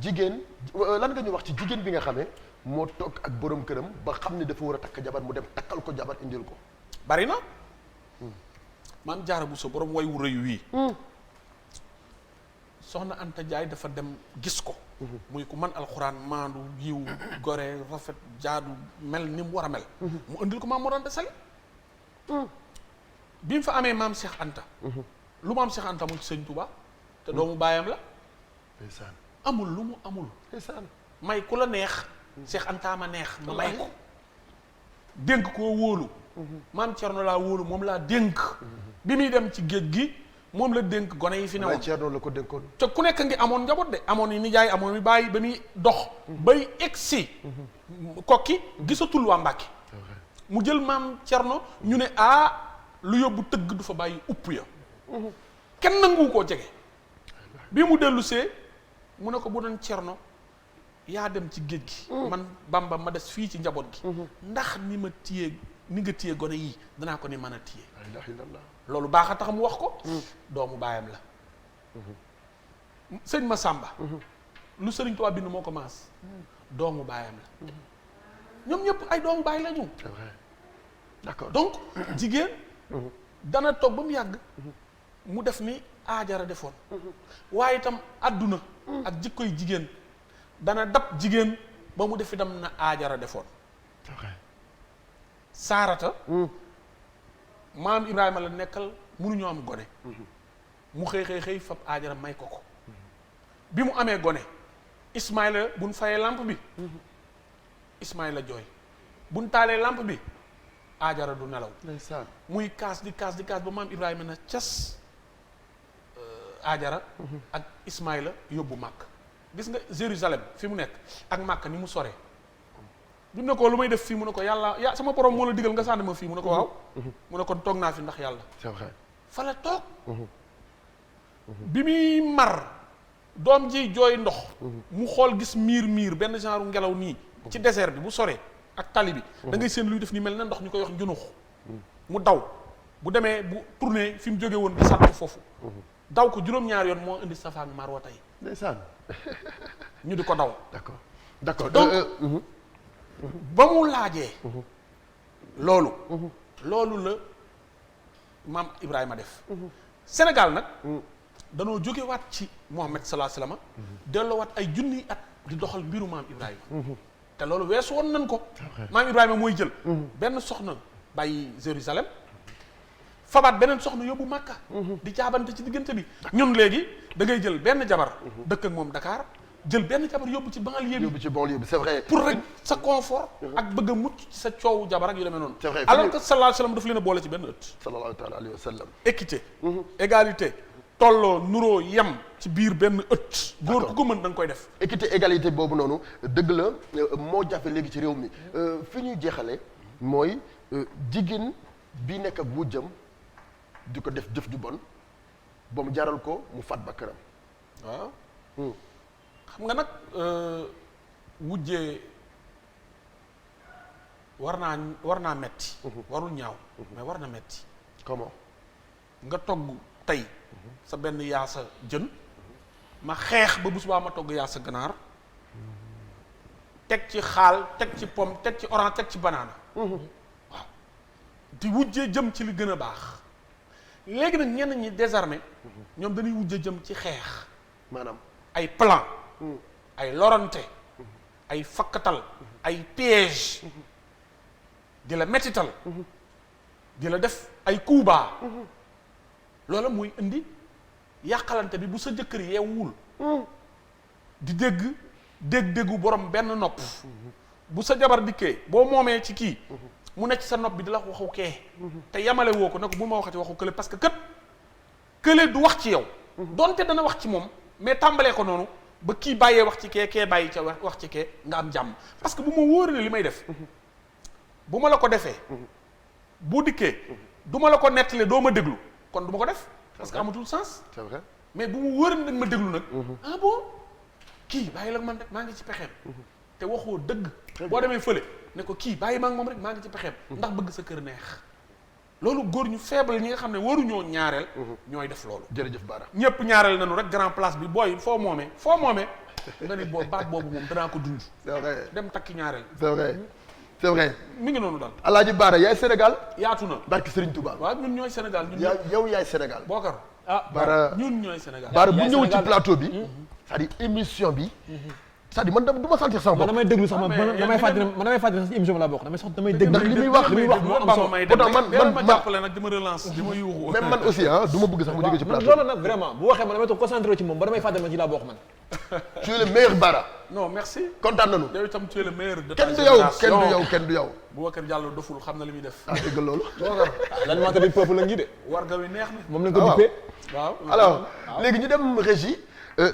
jigéen lan nga ñu wax ci jigéen bi nga xamee moo toog ak borom këram ba xam ne dafa war a takk jabar mu dem takkal ko jabar indil ko bari na maam jaara bu sa borom way wu rëy wii soxna Anta Jaay dafa dem gis ko muy ku man alxuraan maandu yiw gore rafet jaadu mel ni mu war a mel mu indil ko maam Mor Anta Sali bi mu fa amee maam Cheikh Anta lu maam Cheikh Anta amul ci sëñ Touba te doomu baayam la ndeysaan amul lu mu amul ndeysaan may ku la neex Cheikh Anta ma neex ma may ko dénk koo wóolu maam Thierno laa wóolu moom laa dénk bi muy dem ci géej gi moom la dénk gone yi fi newoon Thierno la ko dénkoon te ku nekk ngi amoon njaboot de amoon yi nijaay amoon yi bàyyi ba muy dox bay egsi kokki gisatul waa Mbàkke mu jël maam Thierno ñu ne lu yóbbu tëgg du fa bàyyi upp ya kenn nangu koo jege bi mu dellu see mu ne ko bu doon Thierno yaa dem ci géej gi man Bamba ma des fii ci njaboot gi ndax ni nga téye gone yi danaa ko ni mën a téye la ilaha illallah loolu baax a tax mu wax ko doomu baayam la sëñ Masamba lu sëriñ Tuubaa bind moo ko maas doomu baayam la ñoom ñëpp ay doomu baay la ñu c'est vrai d'accord donc jigéen dana toog ba mu yàgg mu def ni Aajara defoon waaye itam àdduna ak jikkoy jigéen dana dab jigéen ba mu def itam na Aajara defoon c'est vrai Saarata maam Ibrahima la nekkal mënuñoo am gone mu xëy fab Aajara may ko bi mu amee gone Ismaïla buñ fayee lampe bi Ismaïla jooy buñ taalee lampe bi Aajara du nelaw ndeysaan muy kaas di kaas ba maam Ibrahima na cas Aajara ak Ismaïla yóbbu màkk gis nga Jérusalem fi mu nekk ak màkk ni mu sore bi mu ne ko lu may def fii mu ne ko yàlla sama borom moo la digal nga sànni ma fii mu ne ko waaw mu ne kon toog naa fi ndax yàlla c'est vrai fa la toog bi muy mar doom ji jooy ndox mu xool gis miir benn genre ngelaw nii ci désert bi bu soree ak tali bi da ngay seen luy def ni mel na ndox ñu koy wax njunux mu daw bu demee bu tourné fi mu jóge woon di sànni foofu daw ko juróom-ñaar yoon moo indi Safa ak Marwa tey ndeysaan ñu di ko daw d'accord donc ba mu laajee loolu la maam Ibrahima def Sénégal nag danoo jóge waat ci Muhammad sallallahu alayhi wasallam delloo waat ay junniy at di doxal mbiru maam Ibrahima te loolu weesu woon nañ ko maam Ibrahima mooy jël benn soxna bàyyi Jérusalem fabaat beneen soxna yóbbu Makka. di jaabante ci diggante bi. ñun léegi da ngay jël benn jabar. dëkk ak moom Dakar jël benn jabar yóbbu ci banlieue bi. yóbbu ci banlieue bi c'est vrai. pour rek sa confort. ak bëgg a mucc ci sa coowu jabar ak yu demee noonu. c'est vrai alors que sallallahu alayhi wa sallam daf leen a boole ci benn ëtt. sallallahu taala alayhi wa sallam. équité. égalité. tolloo nuroo yem ci biir benn ëtt. góor ku ko mën da nga koy def. équité égalité boobu noonu dëgg la moo jafe léegi ci réew mi fi ñuy jeexale mooy jigéen bi nekk ak wujjam di ko def jëf ju bon ba mu jaral ko mu faat bakkanam. waaw. xam nga nag wujjee war naa metti. warul ñaaw. mais war na metti. comment. nga togg tey sa benn yaasa jën ma xeex ba bu subaa ma togg yaasa ganaar teg ci xaal teg ci pomme teg ci orange teg ci banaana. waaw di wujjee jëm ci li gën a baax léegi nag ñenn ñi désarmé ñoom dañuy wujjee jëm ci xeex. maanaam ay plan ay lorante ay fakkatal ay piège di la mettital di la def ay coups bas loola mooy indi yàqalante bi bu sa jëkkër yeewul di déggu borom benn nopp bu sa jabar dikkee boo moomee ci kii mu nekk sa nopp bi di la waxu kee te yamale woo ko ne ko bu ma waxati waxu kële parce que kële du wax ci yow donte dana wax ci moom mais tàmbalee ko noonu ba kii bàyyee wax ci kee bàyyi ca wax ci kee nga am jàmm parce que bu ma wóoree ne li may def bu ma la ko defee boo dikkee du ma la ko nettalee doo ma déglu kon du ma ko def parce que amatul sens. c'est vrai. mais bu mu wóoree ne nag ma déglu nag. ah bon kii bàyyi la man rek maa ngi ci pexeem. te waxoo dëgg. boo demee fële ne ko kii bàyyi maa ngi moom rek maa ngi ci pexeem. ndax bëgg sa kër neex. loolu góor ñu faible ñi nga xam ne waruñoo ñaareel. ñooy def loolu. jërëjëf Bara. ñëpp ñaareel nañu rek grand place bi booy foo moomee nga ni boobu baat boobu moom danaa ko dund. c'est vrai. dem takki ñaareel. c'est vrai. c'est vrai. mi ngi noonu daal. Alaaji Bara yaay Sénégal. yaatu na. barki Serigne Touba. waaw ñun ñooy Sénégal ñun yow yaay Sénégal. Bokar. Bara ñun ñooy Sénégal. Bara bu ñëw ci plateau bi. c'est-à-dire émission bi. c'est-à-dire man du ma sentir sama bopp. man damay déglu sax man damay fàttali sax ci émission bi laa bokk damay déglu. ndax li muy wax moo am solo. pourtant man ma jàppale nag di ma relance di ma yuuxu. même man aussi du ma bëgg sax mu jóge ci plateau. loolu nag vraiment bu waxee man damay toog concentré ci moom ba damay fàttali man ci laa bokk man. tu es le meilleur Bara. non merci. kontaan nañu. yow itam tu es le meilleur de ta kenn génération du yow. Boubacar Diallo doful xam na li muy def. dégg loolu. l'animateur du peuple la ngi de. warga wi neex na. moom lañ ko dippee. waaw alors léegi ñu dem régie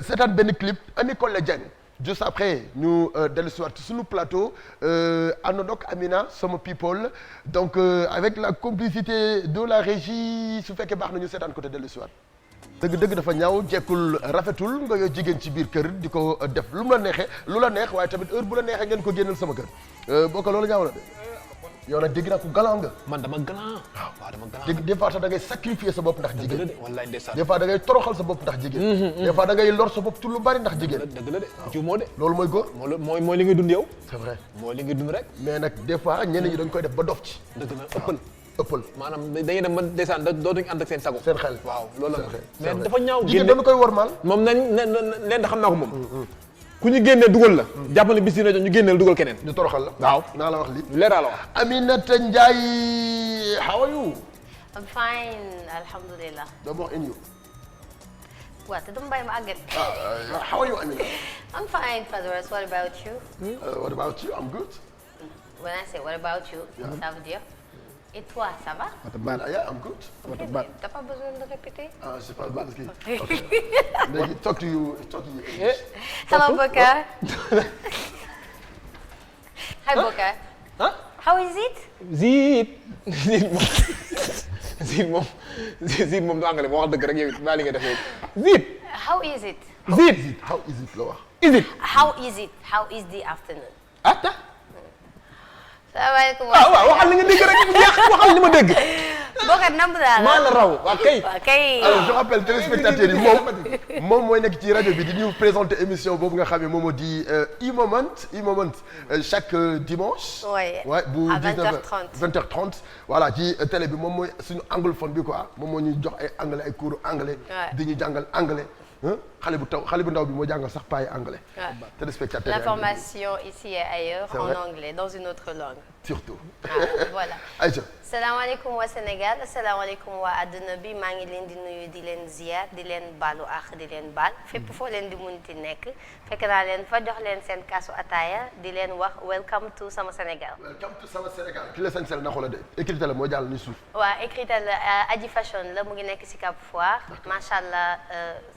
seetaan benn clip Nicole Dieng juste après ñu dellu si waat suñu plateau àndandoo ak Amina sama people donc avec la complicité de la régie su fekkee baax na ñu seetaan ko te dellu si waat. dëgg dafa ñaaw jekkul rafetul nga yoo jigéen ci biir kër di ko def lu mu la neexee lu la neex waaye tamit heure bu la neexee ngeen ko génnal sama kër boo ko loolu ñaaw na de yow nag dégg naa ko galant nga. man dama galant. waaw dama galant. dégg des fois sax da ngay sacrifier sa bopp ndax jigéen. dëgg la de wallaay ndeysaan. des fois da ngay toroxal sa bopp ndax jigéen. des fois da ngay lor sa bopp ci lu bari ndax jigéen. dëgg la de juumoo de. loolu mooy góor. mooy li ngay dund yow. c'est vrai. mooy li ngay dund rek. mais nag des fois ñenn ñi dañ koy def ba dof ci. dëgg la ëppal. ëppal maanaam dañuy dem ba ndeysaan dootuñu ànd ak seen sago. seen xel waaw loolu la mais mais dafa ñaaw jigéen dañu koy wormaal. moom leen da xam naa ko moom. ku ñu génnee dugal la. jàpp ne bis dina jot ñu génneel dugal keneen. ñu toroxal la. waaw naa la wax lii. leer la wax. Aminata Ndiaye how are you? I'm fine, alhamdulillah. D'abord in you. What? Don't buy my agate. How are you, Amina? I'm fine, Fadras. What about you? What about you? I'm good. When I say what about you, ça veut dire et toi, ça va? Yeah, I'm good. T'as pas besoin de répéter? J'ai pas besoin de okay. Maybe talk to you English. Hello, Bokar. Hi, Bokar. Huh? How is it? Zid moom du anglais boo wax dëgg rek yow maa li nga defee Zid. How is it? Zid. How is it la wax. Is it? How is it? How is the afternoon? ah. salaamaaleykum. waaw waxal li nga dégg rek waxal li ma dégg. Bokar namb daal maa la raw waa kay. waaw kay. alors je rappelle téléspectateurs yi moom mooy nekk ci rajo bi di ñu présenter émission boobu nga xam ne moom moo di e-moment chaque dimanche. ouais bu à 20h30 voilà ci télé bi moom mooy suñu anglophone bi quoi moom moo ñuy jox ay anglais ay cours anglais. di ñu jàngal anglais. xale bu ndaw bi moo jàngal sax paay anglais. téléspectateurs l'information ici et ailleurs en anglais dans une autre langue. surtout. voilà. Aïcha. salaamaaleykum waa Sénégal salaamaaleykum waa àdduna bi maa ngi leen di nuyu di leen ziar di leen baalu àq di leen baal fépp foo leen di munti nekk fekk naa leen fa jox leen seen kaasu ataaya di leen wax welcome to sama Sénégal. welcome to sama Sénégal. ki la sañ sel naxu la de écrité la moo jàll ni suuf. waaw écrité la Aji Fashion la mu ngi nekk si Cap Foire macha allah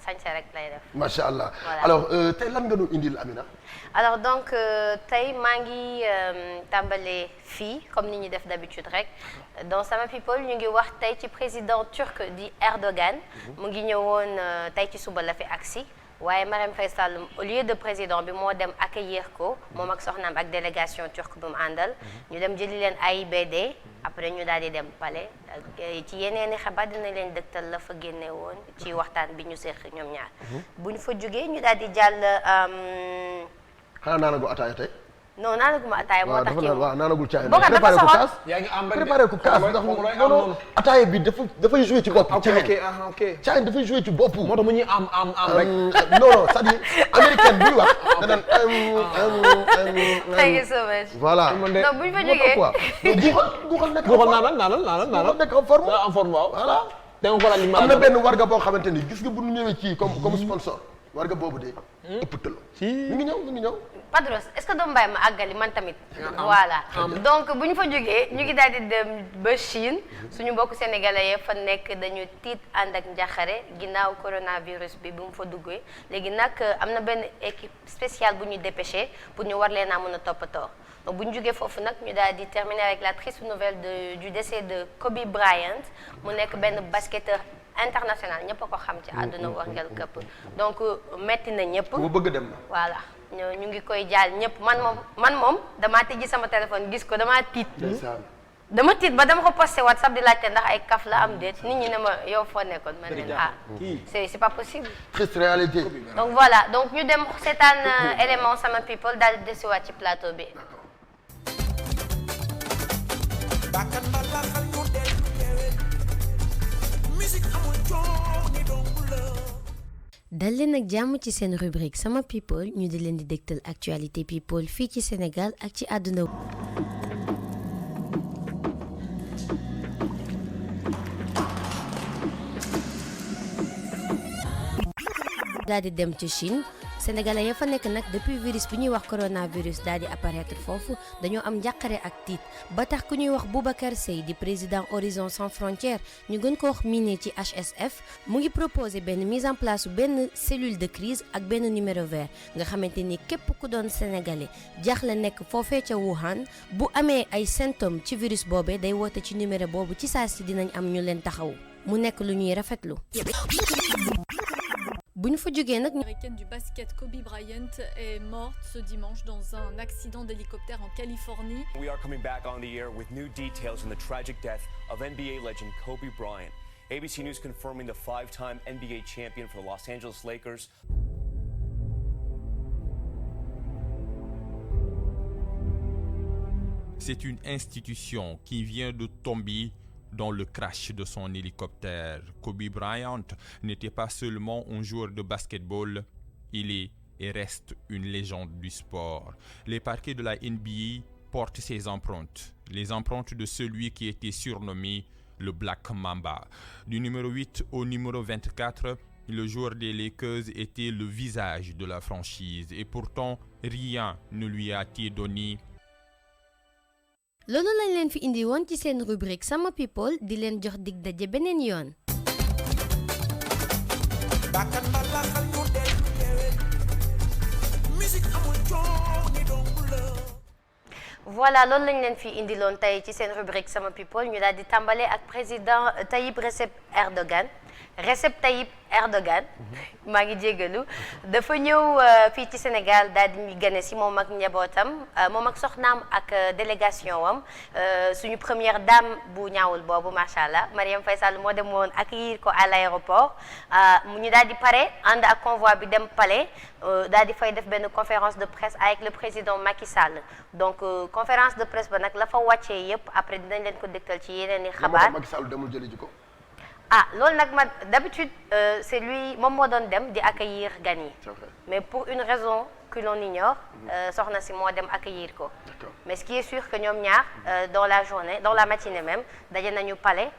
sañse rek lay def. macha allah Voilà. alors tey lan nga nu indil Amina. alors donc tey maa ngi tàmbalee fii comme ni ñu def d'habitude rek dans Sama People ñu ngi wax tey ci président turc di Erdogan mu ngi ñëwoon tey ci suba la fi agsi waaye Marième Faye Sall au lieu de président bi moo dem accueillir ko moom ak soxnaam ak délégation turque bu mu àndal ñu dem jëli leen AIBD après ñu daal di dem palais ci yeneeni xabaar dina leen dëgtal la fa génne woon ci waxtaan bi ñu séq ñoom ñaar bu ñu fa jógee ñu daal di jàll xanaa naanagul ataaya tey. non naanaguma ataaya moo tax waaw naanagul caay. Bokar dafa préparé ko soxal. kaas. yaa ngi am rek préparé ko kaas ndax non ataaya bi dafay joué ci bopp. ok caay dafay joué ci bopp. moo tax mu ñuy am rek. non c'est-à-dire américaine buy wax. da naan thank you so much. voilà. non bu ñu fa jógee guuxal nekk naanal nekk en forme. en forme waaw. voilà. te nga ko laaj li ma am na benn warga boo xamante ni gis nga bu ñu ñëwee ci comme sponsor warga boobu de ëpp tëlo. mi ngi ñëw. Padros est-ce que doo bàyyi ma àggali man tamit. voilà donc bu ñu fa jógee ñu ngi daal di dem ba Chine suñu mbokk sénégalais yi fa nekk dañu tiit ànd ak njaxare ginnaaw coronavirus bi bu mu fa duggee léegi nag am na benn équipe spéciale bu ñu dépêché pour ñu war leen a mën a toppatoo donc bu ñu jógee foofu nag ñu daal di terminer avec la triste nouvelle du décès de Kobe Bryant mu nekk benn basketteur international ñëpp a ko xam ci àdduna warngel këpp donc metti na ñëpp. ku bëgg dem na. voilà ñu ngi koy jaal ñëpp man moom damaa tijji sama téléphone gis ko damaa tiit. dama tiit ba dama ko posté WhatsApp di laajte ndax ay kaf la am déet nit ñi ne ma yow foo nekkoon ma ne c'est pas possible. triste réalité. donc voilà donc ñu dem seetaan élément Sama People daal di desiwaat ci plateau bi. bakkan mbalaxal ñu dellu yewen musique amul coow ni dong la. dal leen ak jàmm ci seen rubrique Sama People ñu di leen di dégtal actualité people fii ci Sénégal ak ci àdduna. daal di dem ci Chine sénégalais ya fa nekk nag depuis virus bi ñuy wax coronavirus daal di apparaître foofu dañoo am njàqare ak tiit ba tax ku ñuy wax Boubacar Seye di président Horizon Sans Frontières ñu gën ko wax miné ci HSF mu ngi proposé benn mise en place benn cellule de crise ak benn numéro vert nga xamante ni képp ku doon sénégalais jaaxle nekk foofee ca Wuhan bu amee ay symptômes ci virus boobee day woote ci numéro boobu ci saa si dinañ am ñu leen taxaw mu nekk lu ñuy rafetlu. L'américaine du basket Kobe Bryant est morte ce dimanche dans un accident d'hélicoptère en Californie. We are coming back on the air with new details on the tragic death of NBA legend Kobe Bryant. ABC News confirming the five-time NBA champion for the Los Angeles Lakers. C'est une institution qui vient de tomber dans le crash de son hélicoptère. Kobe Bryant n'était pas seulement un joueur de basketball, il est et reste une légende du sport. Les parquets de la NBA portent ses empreintes, les empreintes de celui qui était surnommé le Black Mamba. Du numéro 8 au numéro 24, le joueur des Lakers était le visage de la franchise et pourtant rien ne lui a été donné. loolu lañ leen fi indi woon ci seen rubrique Sama People di leen jox dig daje beneen yoon. bakkan mbalaxal ñu dellu yewen musique amul coow ni dong la. voilà loolu lañ leen fi indiloon tey ci seen rubrique Sama People ñu daal di tàmbale ak président Recep Tayyip Erdogan maa ngi jégalu dafa ñëw fii ci Sénégal daal di ñu gane si moom ak njabootam moom ak soxnaam ak délégation wam suñu première dame bu ñaawul boobu macha allah Marième Faye Sall moo dem woon accueillir ko à l'aéroport ñu daal di pare ànd ak convoi bi dem palais daal di fay def benn conférence de presse avec le président Macky Sall donc conférence de presse ba nag la fa wàccee yëpp après dinañ leen ko dégtal ci yeneen i xabaar. Macky Sall demul jëli ji ko. loolu nag d'habitude c'est lui moom moo doon dem di accueillir gan yi mais pour une raison que l'on ignore soxna si moo dem accueillir ko mais ce qui est sûr que ñoom ñaar dans la journée dans la matinée même daje nañu palais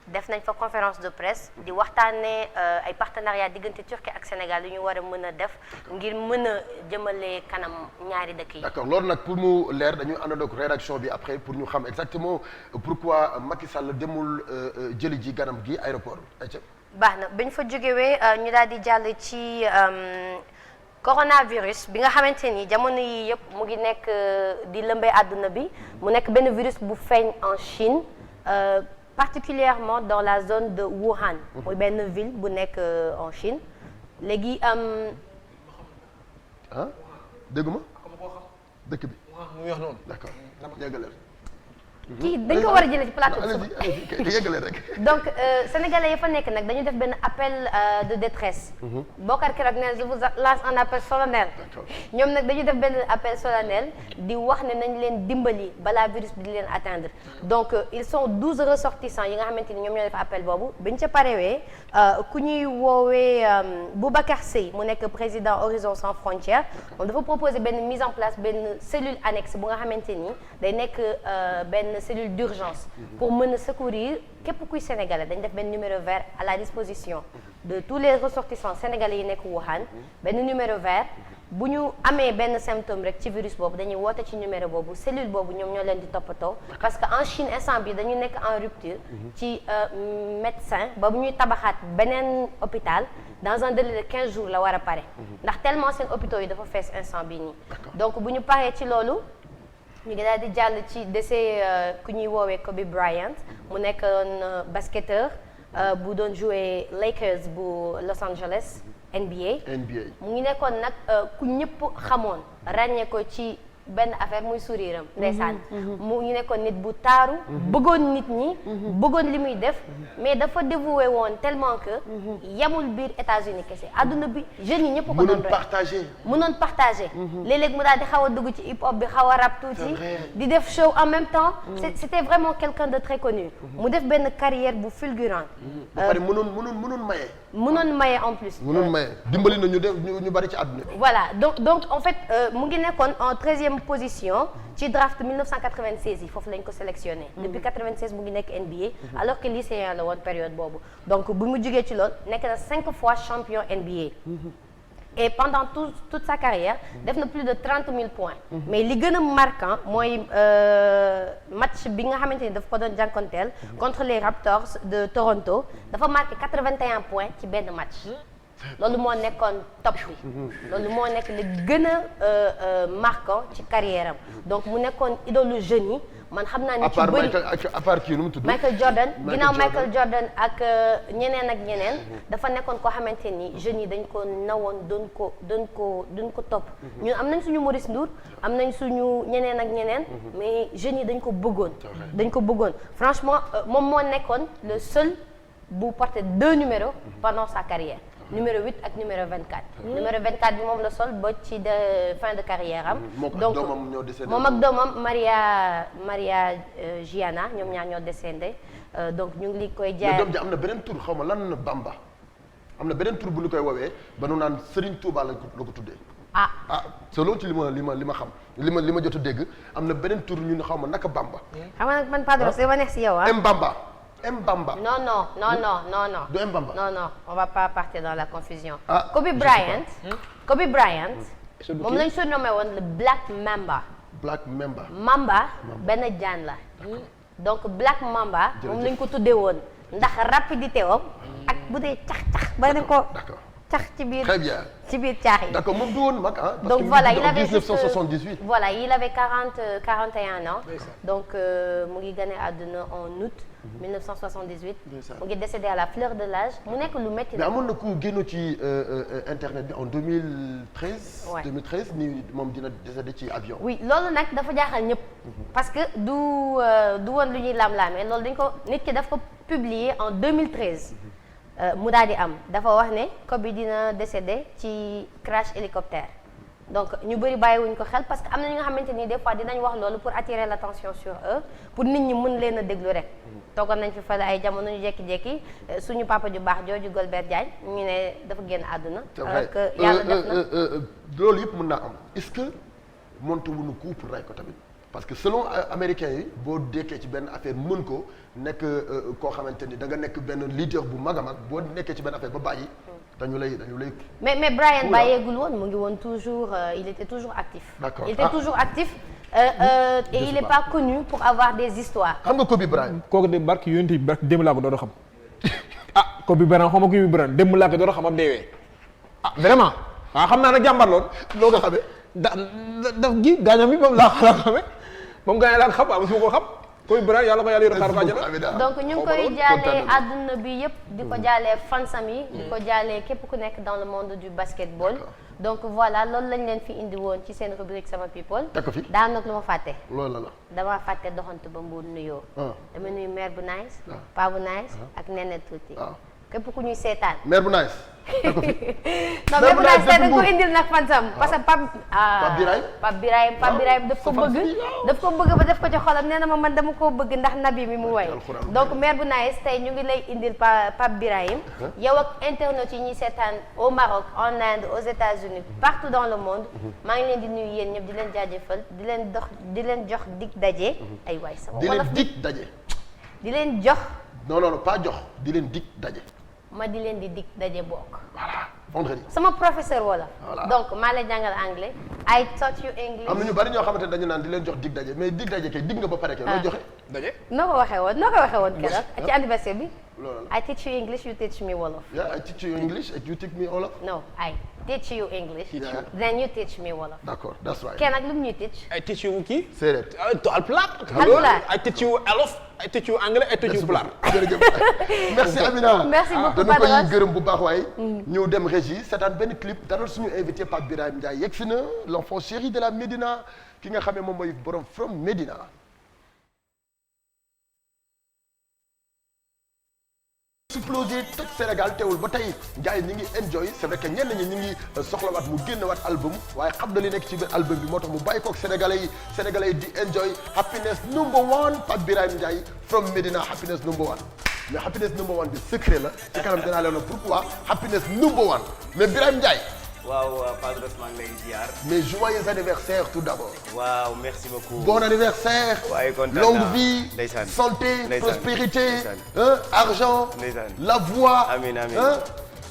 def nañ fa conférence de presse di waxtaanee ay partenariat diggante Turquie ak Sénégal yu ñu war a mën a def ngir mën a jëmale kanam ñaari dëkk yi. d'accord loolu nag pour mu leer dañuy ànd ak rédaction bi après pour ñu xam exactement pourquoi Macky Sall demul jëli ji ganam gi aéroport bi. baax na bañ fa jógewee ñu daal di jàll ci coronavirus bi nga xamante ni jamono yi yëpp mu ngi nekk di lëmbee àdduna bi mu nekk benn virus bu feeñ en Chine. Particulièrement dans la zone de Wuhan mooy benn ville bu nekk en Chine léegi dégguma dëkk bi mu wax noonu d'accord yeggaleel kii dañ ko war a jëlee ci plateau bi yeggaleel rek donc sénégalais yi fa nekk nag dañu def benn appel de détresse Bokar keroog nee na je vous lance un appel solennel ñoom nag dañu def benn appel solennel di wax ne nañ leen dimbali balaa virus bi di leen atteindre donc ils sont 12 ressortissants yi nga xamante ni ñoom ñoo def appel boobu biñ ca parewee ku ñuy woowee Boubacar Seye mu nekk président Horizon Sans Frontières moom dafa proposer benn mise en place benn cellule annexe bu nga xamante ni day nekk benn cellule d'urgence pour mën a secourir képp kuy sénégalais dañ def benn numéro vert à la disposition de tous les ressortissants sénégalais yi nekk Wuhan benn numéro vert bu ñu amee benn symptôme rek ci virus boobu dañuy woote ci numéro boobu cellule boobu ñoom ñoo leen di toppatoo parce que en Chine instant bi dañu nekk en rupture ci médecin ba bu ñuy tabaxaat beneen hôpital dans un délai de 15 jours la war a pare ndax tellement seen hôpitaux yi dafa fees instant bi nii donc bu ñu paree ci loolu ñu ngi daal di jàll ci décès ku ñuy woowee Kobe Bryant mu nekkoon basketteur bu doon jouer Lakers bu Los Angeles NBA mu ngi nekkoon nag ku ñëpp xamoon ràññee ko ci benn affaire muy sourire am ndeysaan mu ngi nekkoon nit bu taaru bëggoon nit ñi bëggoon li muy def mais dafa dévoué woon tellement que yamul biir États-Unis kese adduna bi jeunes yi ñëpp ko doon mënoon partagé léeg-léeg mu daal di xaw a dugg ci hip hop bi xaw a rap tuuti di def show en même temps c'était vraiment quelqu'un de très connu mu def benn carrière bu fulgurante ba pare mënoon maye en plus mënoon maye dimbali na ñu bari ci àdduna bi voilà donc en fait mu ngi nekkoon en 13e position ci draft 1996 yi foofu lañ ko sélectionné depuis 96 mu ngi nekk NBA alors que lycéen la woon période boobu donc bu mu jógee ci loolu nekk na 5 fois champion NBA et pendant toute sa carrière def na plus de 30 000 points mais li gën a marquant mooy match bi nga xamante ni daf ko doon jànkonteel contre les Raptors de Toronto dafa marqué 81 points ci benn match loolu moo nekkoon top bi loolu moo nekk li gën a marquant ci carrière am donc mu nekkoon idolu jeunes yi man xam naa ni ci bëri à part kii nu mu tudd Michael Jordan ginnaaw Michael Jordan ak ñeneen ak ñeneen dafa nekkoon koo xamante ni jeunes yi dañ ko nawoon doon ko topp ñun am nañ suñu Maurice Ndour am nañ suñu ñeneen ak ñeneen mais jeunes yi dañ ko bëggoon franchement moom moo nekkoon le seul bu porter 2 numéros pendant sa carrière numéro 8 ak numéro 24. numéro 24 bi moom la sol ba ci fin de carrière am. donc moom ak doomam Maria Gianna ñoom ñaar ñoo décédé donc ñu ngi li koy jaay. doom ji am na beneen tur xaw ma lan Bamba am na beneen tur bu ñu koy woowee ba nu naan Serigne Touba la ko tuddee. selon ci li ma xam li ma jot a dégg am na beneen tur ñu ne xaw ma naka Bamba. xam nga man Padros dama neex si yow Mbamba. Non. De Mbamba. Non, on va pas partir dans la confusion. Kobe Bryant. moom lañ surnommé woon le Black Mamba. Mamba benn jaan la. donc Black Mamba. moom lañ ko tuddee woon ndax rapidité wam ak bu dee cax ba ne ko. cax ci biir très bien ci biir caax yi. d'accord moom du woon mag ah. donc voilà il avait 1978. voilà il avait 41 ans. donc mu ngi gane àdduna en août. 1978. mu ngi décédé à la fleur de l'âge mu nekk lu métti. mais amoon na ku génn ci internet bi en 2013. Ouais. 2013 ni moom dina décédé ci avion. oui loolu nag dafa jaaxal ñëpp. parce que du woon lu ñuy lam-laamee loolu dañ ko nit ki daf ko publier en 2013. mu daal di am dafa wax ne Kobe dina décédé ci crash hélicoptère donc ñu bëri bàyyiwuñ ko xel parce que am na ñi nga xamante ni des fois dinañ wax loolu pour attirer l'attention sur eux pour nit ñi mën leen a déglu rek toogoon nañ fi fële ay jamono ñu jékki-jékki suñu papa ju baax jooju Golbert Diagne ñu ne dafa génn àdduna. alors que yàlla def na loolu yëpp mën naa am est-ce que monté wuñu coup pour rey ko tamit parce que selon américains yi boo dekkee ci benn affaire mën ko nekk koo xamante ni da nga nekk benn leader bu mag a mag boo nekkee ci benn affaire ba bàyyi. dañu lay. mais Brian bàyyeegul woon mu ngi woon toujours il était toujours actif. D'accord. Il était toujours actif. Et il n'est pas connu pour avoir des histoires. xam nga Kobe Bryant. kooku de barki yonent bi barki démb laa ko doon xam Kobe Bryant xam nga Kobe Bryant démb laa ko doon xam am deewee vraiment waaw xam naa nag jàmbar lool. loo nga xamee. daf gi gaañam bi moom laa xamee moom gaañ laa xam waaw mosuma ko xam Kobe Bryant yàlla ko yàlla yor xaar ba àjjana. donc ñu ngi koy jaalee àdduna bi yëpp di ko jaalee fansam yi di ko jaalee képp ku nekk dans le monde du basketball. donc voilà loolu lañ leen fi indi woon ci seen rubrique sama people. daan nag lu ma fàtte. loolu la damaa fàtte doxantu ba Mbour nuyoo. dama nuyu mère bu nice. pa bu nice ak Nene Tuuti. képp ku ñuy seetaan. mère bu nice. non mère bu nice tey dañ ko indil nag fansam parce que Pape Birahim daf ko bëgg ba def ko ci xolam nee na ma man dama koo bëgg ndax nabi mi mu way donc mère bu nice tey ñu ngi lay indil Pape Birahim yow ak internet yi ñuy seetaan au Maroc en Inde aux États-Unis partout dans le monde maa ngi leen di nuyu yéen ñëpp di leen jaajëfal di leen jox dig daje ay waay sama wolof dig daje di leen jox non pas jox di leen dig daje ma di leen di dig daje bokk. voilà vendredi. sama professeur wala. donc maa lay jàngal anglais. I taught you English. am na ñu bari ñoo xamante ne dañu naan di leen jox dig daje mais dig daje kay dig nga ba pare kay. loo joxe daje. noo ko waxee woon keroog ci anniversaire bi. loolu I teach you English you teach me Wolof. yeah I teach you English and you teach me Wolof. no I teach you English. then you teach me Wolof. d'accord that's right. kenn ak lu mu ñuy teach. I teach you kii. séeréer. Alpulaar. I teach you Wolof. I teach you anglais I teach you Pulaar. jërëjëf merci Amina. merci beaucoup dañu koy gërëm bu baax waaye. ñëw dem régie seetaan benn clip dalal suñu invité Pape Birahim Ndiaye yegg si na l'enfant chéri de la Médina ki nga xam ne moom mooy borom from Médina. explosé toj Sénégal teewul ba tey gars yi ñu ngi enjoy c'est vrai que ñenn ñi ñu ngi soxlawaat mu génnewaat album waaye xam na li nekk ci biir album bi moo tax mu bàyyi koog sénégalais yi di enjoy happiness number one Pape Birahim Ndiaye from Medina happiness number one mais happiness number one bi secret la ci kanam dinaa leen pourquoi happiness number one mais Birahim Ndiaye. waaw Padros maa ngi lay ziar. mais joyeux anniversaire tout d'abord. waaw merci beaucoup. bon anniversaire. waaye kontaan longue vie. ndeysaan santé ndeysaan prospérité. ndeysaan argent. ndeysaan la voix. amiin amiin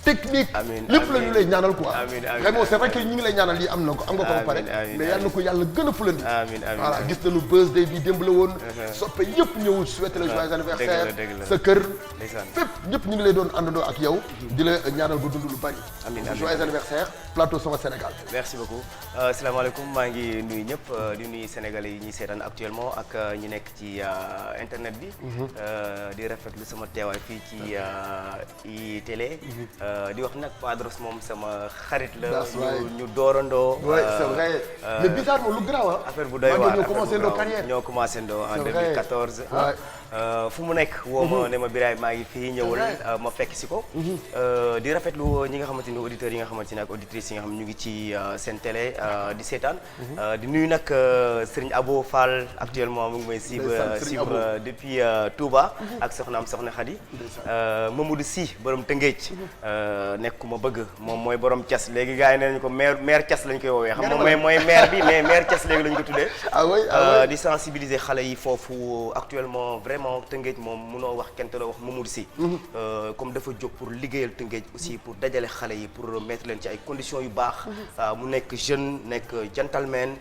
technique. amiin lépp la ñu lay ñaanal quoi. amiin amiin vraiment c'est vrai que ñu ngi lay ñaanal lii am na ko am nga ko ba pare. mais yal na ko yàlla gën a fulandi. amiin amiin voilà gis nañu birthday bi démb la woon. soppe yëpp ñëw souhaiter le joyeux anniversaire. sa kër. fépp ñëpp ñu ngi lay doon àndandoo ak yow. di la ñaanal ba dund lu bari. amiin amiin joyeux anniversaire plateau sama Sénégal. merci beaucoup asalaamaaleykum maa ngi nuyu ñëpp di nuyu sénégalais yi ñuy seetaan actuellement ak ñi nekk ci internet bi. di rafetlu sama teewaay fii ci télé. di wax nag Padros moom sama xarit la. ñu doorandoo. oui c'est vrai mais bizarrement lu grave affaire bu doy waar ñoo commencé ndoo carrière. ñoo commencé ndoo en 2014. fu mu nekk woo ma ne ma Birahim maa ngi fii ñëwul ma fekk si ko. di rafetlu ñi nga xamante ni auditeurs yi nga xamante ni ak auditrices yi nga xam ñu ngi ci seen télé di seetaan. di nuyu nag Serigne Abo Fall actuellement mu ngi may suivre depuis Touba. ak soxnaam Soxna Khady. Mamadou Sy borom Tëngéej. nekk ku ma bëgg moom mooy borom Thiès léegi gars yi nee nañu ko maire Thiès lañ koy woowee. xam nga mooy maire bi mais maire Thiès léegi lañ ko tuddee. di sensibiliser xale yi foofu actuellement vraiment Tëngéej moom munoo wax kenn te la wax Mamadou Sy. comme dafa jóg pour liggéeyal Tëngéej aussi pour dajale xale yi pour mettre leen ci ay conditions yu baax. mu nekk jeune nekk gentleman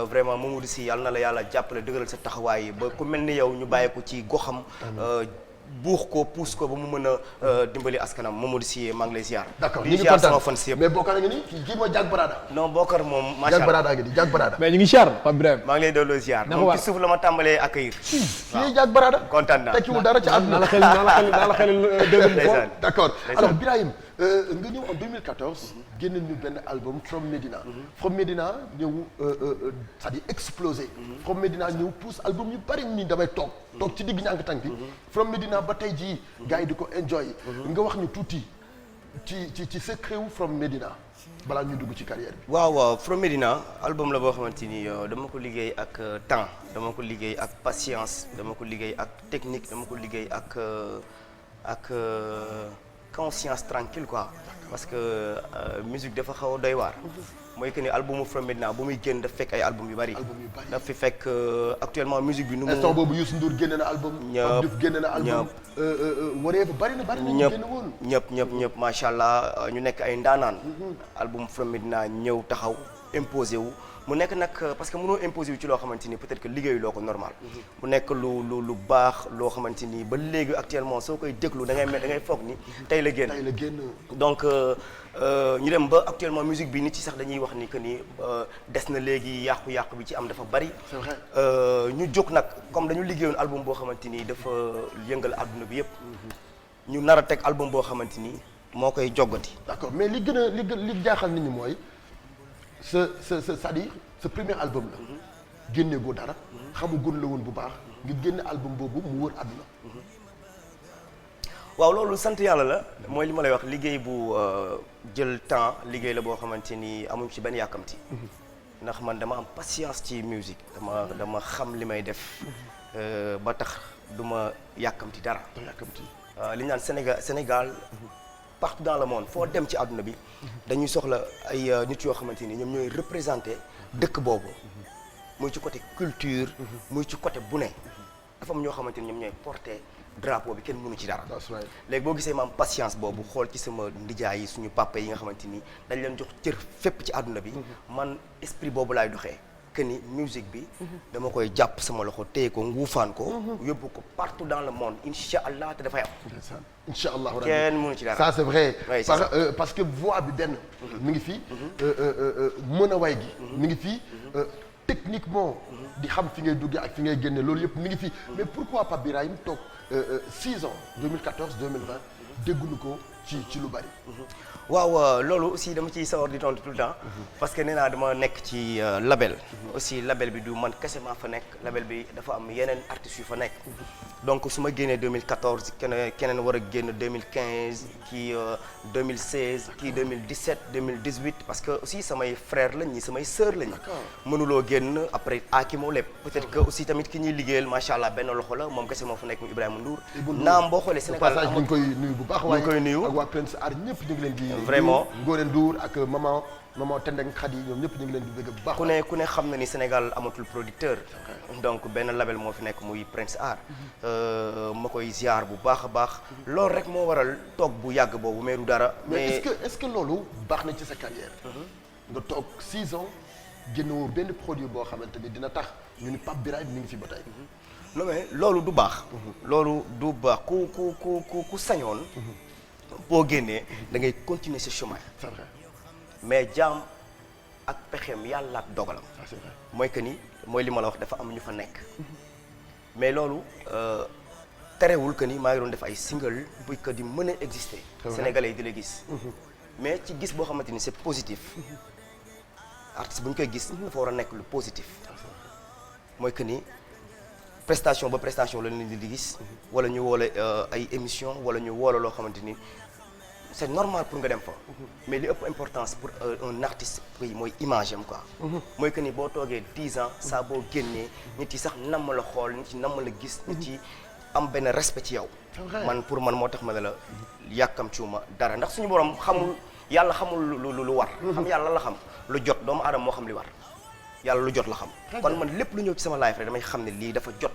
vraiment Mamadou Sy yàlla na la yàlla jàppale dëgëral sa taxawaay ba ku mel ni yow ñu bàyyi ko ci goxam. buux ko pousse ko ba mu mën a dimbali askanam Mamadou Sy maa ngi lay ziar. d'accord di ziar sama fan si yëpp mais Bokar a ngi nii kii mooy Jack Barada. non Bokar moom macha allah Jack Barada ngi nii Jack Barada. mais ñu ngi ziar Pape Birahim. maa ngi lay delloo ziar. moom ci suuf la ma tàmbalee accueillir. waaw Jack Barada. kontaan naa tekkiwul dara ci àdduna. naa la xel deuxième fois. d'accord alors Birahim nga ñëw en 2014 génne ñu benn album From Medina. From Medina ñëw c'est-à-dire explosé. From Medina ñëw pousse album yu bari ni damay toog ci digg ñànk tànk bi. From Medina ba tey jii gars yi di ko enjoy. nga wax ñu tuuti ci secret wu From Medina balaa ñu dugg ci carrière bi. waaw From Medina album la boo xamante ni dama ko liggéey ak temps dama ko liggéey ak patience dama ko liggéey ak technique dama ko liggéey ak conscience tranquille quoi parce que musique dafa xaw a doy waar. mooy que ni albumu From Medina bu muy génn daf fekk ay album yu bari. daf fi fekk actuellement musique bi nu mu. instant boobu Youssou Ndour génne na album. Pape Diouf génne na album. waree ba bari na ñu génne woon. ñëpp macha allah ñu nekk ay ndaanaan. album From Medina ñëw taxaw imposé wu. mu nekk nag parce que mënoo imposé wu ci loo xamante ni peut-être que liggéeyu loo ko normal. mu nekk lu baax loo xamante ni ba léegi actuellement soo koy déglu da ngay foog ni tey la génn. donc ñu dem ba actuellement musique bi nit ci sax dañuy wax ni que ni des na léegi yàqu-yàqu bi ci am dafa bari. c'est vrai ñu jóg nag comme dañu liggéeyoon album boo xamante ni dafa yëngal àdduna bi yëpp. ñu nar a teg album boo xamante ni moo koy joggati. d'accord mais li jaaxal nit ñi mooy. c'est-à-dire ce premier album la génne goo dara xamugoon la woon bu baax nga génne album boobu mu wër àdduna. waaw loolu sant yàlla la mooy li ma lay wax liggéey bu jël temps liggéey la boo xamante ni amuñ ci benn yàkkamti ndax man dama am patience ci musique dama xam li may def ba tax du ma yàkkamti dara. li ñu naan Sénégal partout dans le monde foo dem ci àdduna bi dañuy soxla ay nit yoo xamante ni ñoom ñooy représenter dëkk boobu muy ci côté culture muy ci côté bu ne dafa am ñoo xamante ni ñoom ñooy porter drapeau bi kenn mënu ci dara. léegi boo gisee ma am patience boobu xool ci sama ndijaay yi suñu papa yi nga xamante ni dañ leen jox cër fépp ci àdduna bi man esprit boobu laay doxee que ni musique bi dama koy jàpp sama loxo téye ko nguufaan ko yóbbu ko partout dans le monde incha allah te dafay am. incha allah kenn mënu ci dara. ça c'est vrai. oui parce que voix bi benn. mi ngi fi mën a way gi. mi ngi fi techniquement. di xam fi ngay duggee ak fi ngay génne loolu yëpp mi ngi fi. mais pourquoi Pape Birahim toog 6 ans 2014 2020 dégguñu ko ci lu bari. waaw loolu aussi dama ciy sawar di tontu tout le temps parce que nee naa dama nekk ci label aussi label bi du man kese maa fa nekk label bi dafa am yeneen artistes yu fa nekk donc su ma génnee 2014 keneen war a génn 2015 kii 2016 kii 2017 2018 parce que aussi samay frère lañ ñi samay sœur lañ mënuloo génn après aaki moo lépp peut-être que aussi tamit ki ñuy liggéeyal macha allah benn loxo la moom kese moo fa nekk mu Ibrahima Ndour naam boo xoolee Sénégal passage ñu ngi koy nuyu bu baax waaye ñu koy nuyu ak waa Prince Art ñëpp ñu ngi leen di vraiment Ngone Ndour ak maman Tendeng Khady ñoom ñëpp ñu ngi leen di bëgg bu baax. ku ne xam na ni Sénégal amatul producteur donc benn label moo fi nekk muy Prince Art ma koy ziar bu baax a baax loolu rek moo waral toog bu yàgg boobu mais du dara. mais est-ce que loolu baax na ci sa carrière. nga toog 6 ans génnewoo benn produit boo xamante ni dina tax ñu ni Pape Birahim mi ngi fi ba tey. non mais loolu du baax. loolu du baax ku sañoon. boo génnee da ngay continuer ce chemin. c'est vrai. mais jaam ak pexeem yàlla ak dogalam. c'est vrai. mooy que ni mooy li ma la wax dafa am ñu fa nekk. mais loolu terewul que ni maa ngi doon def ay single buy que di mën a exister. Sénégalais yi di la gis. mais ci gis boo xamante ni c'est positif. artiste bu ñu koy gis dafa war a nekk lu positif. mooy que ni prestation ba prestation la nit di gis. wala ñu woola ay émission wala ñu woola loo xamante ni. c'est normal pour nga dem fa mais li ëpp importance pour un artiste bi mooy image am quoi mooy que ni boo toogee 10 ans saa boo génnee nit yi sax namm la xool nit yi namm la gis nit yi am benn respect ci yow man pour man moo tax ma ne la yàkkam ciuma dara ndax suñu borom xamul yàlla xamul lu war xam yàlla la xam lu jot doomu aadama moo xam li war yàlla lu jot la xam kon man lépp lu ñëw ci sama life rek damay xam ne lii dafa jot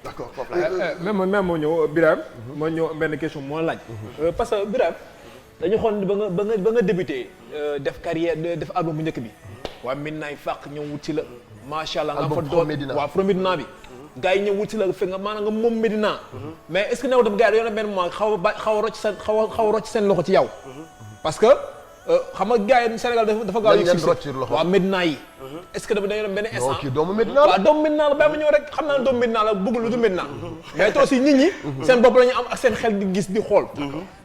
d'accord même moo ñëw Birahim moo ñëw benn question moo laaj parce que Birahim dañu xool ba nga débuté def carrière def album bu njëkk bi waa Midnight fàq ñëw wut ci la macha allah nga fa doon waa From Medina bi gars yi ñëw wut ci la fekk nga maanaam nga moom Medina mais est-ce que new tam gars yi dañoo benn moment xaw a rocc seen loxo ci yow parce que xam nga gars yi Sénégal dafa gaaw yëg si waa Medina yi est-ce que dañoo dem benn instant kii doomu Medina la waaw doomu Medina la ba ma ñëw rek xam naa ne doomu Medina la bëgg lu du Medina mais te aussi nit ñi seen bopp la ñu am ak seen xel di gis di xool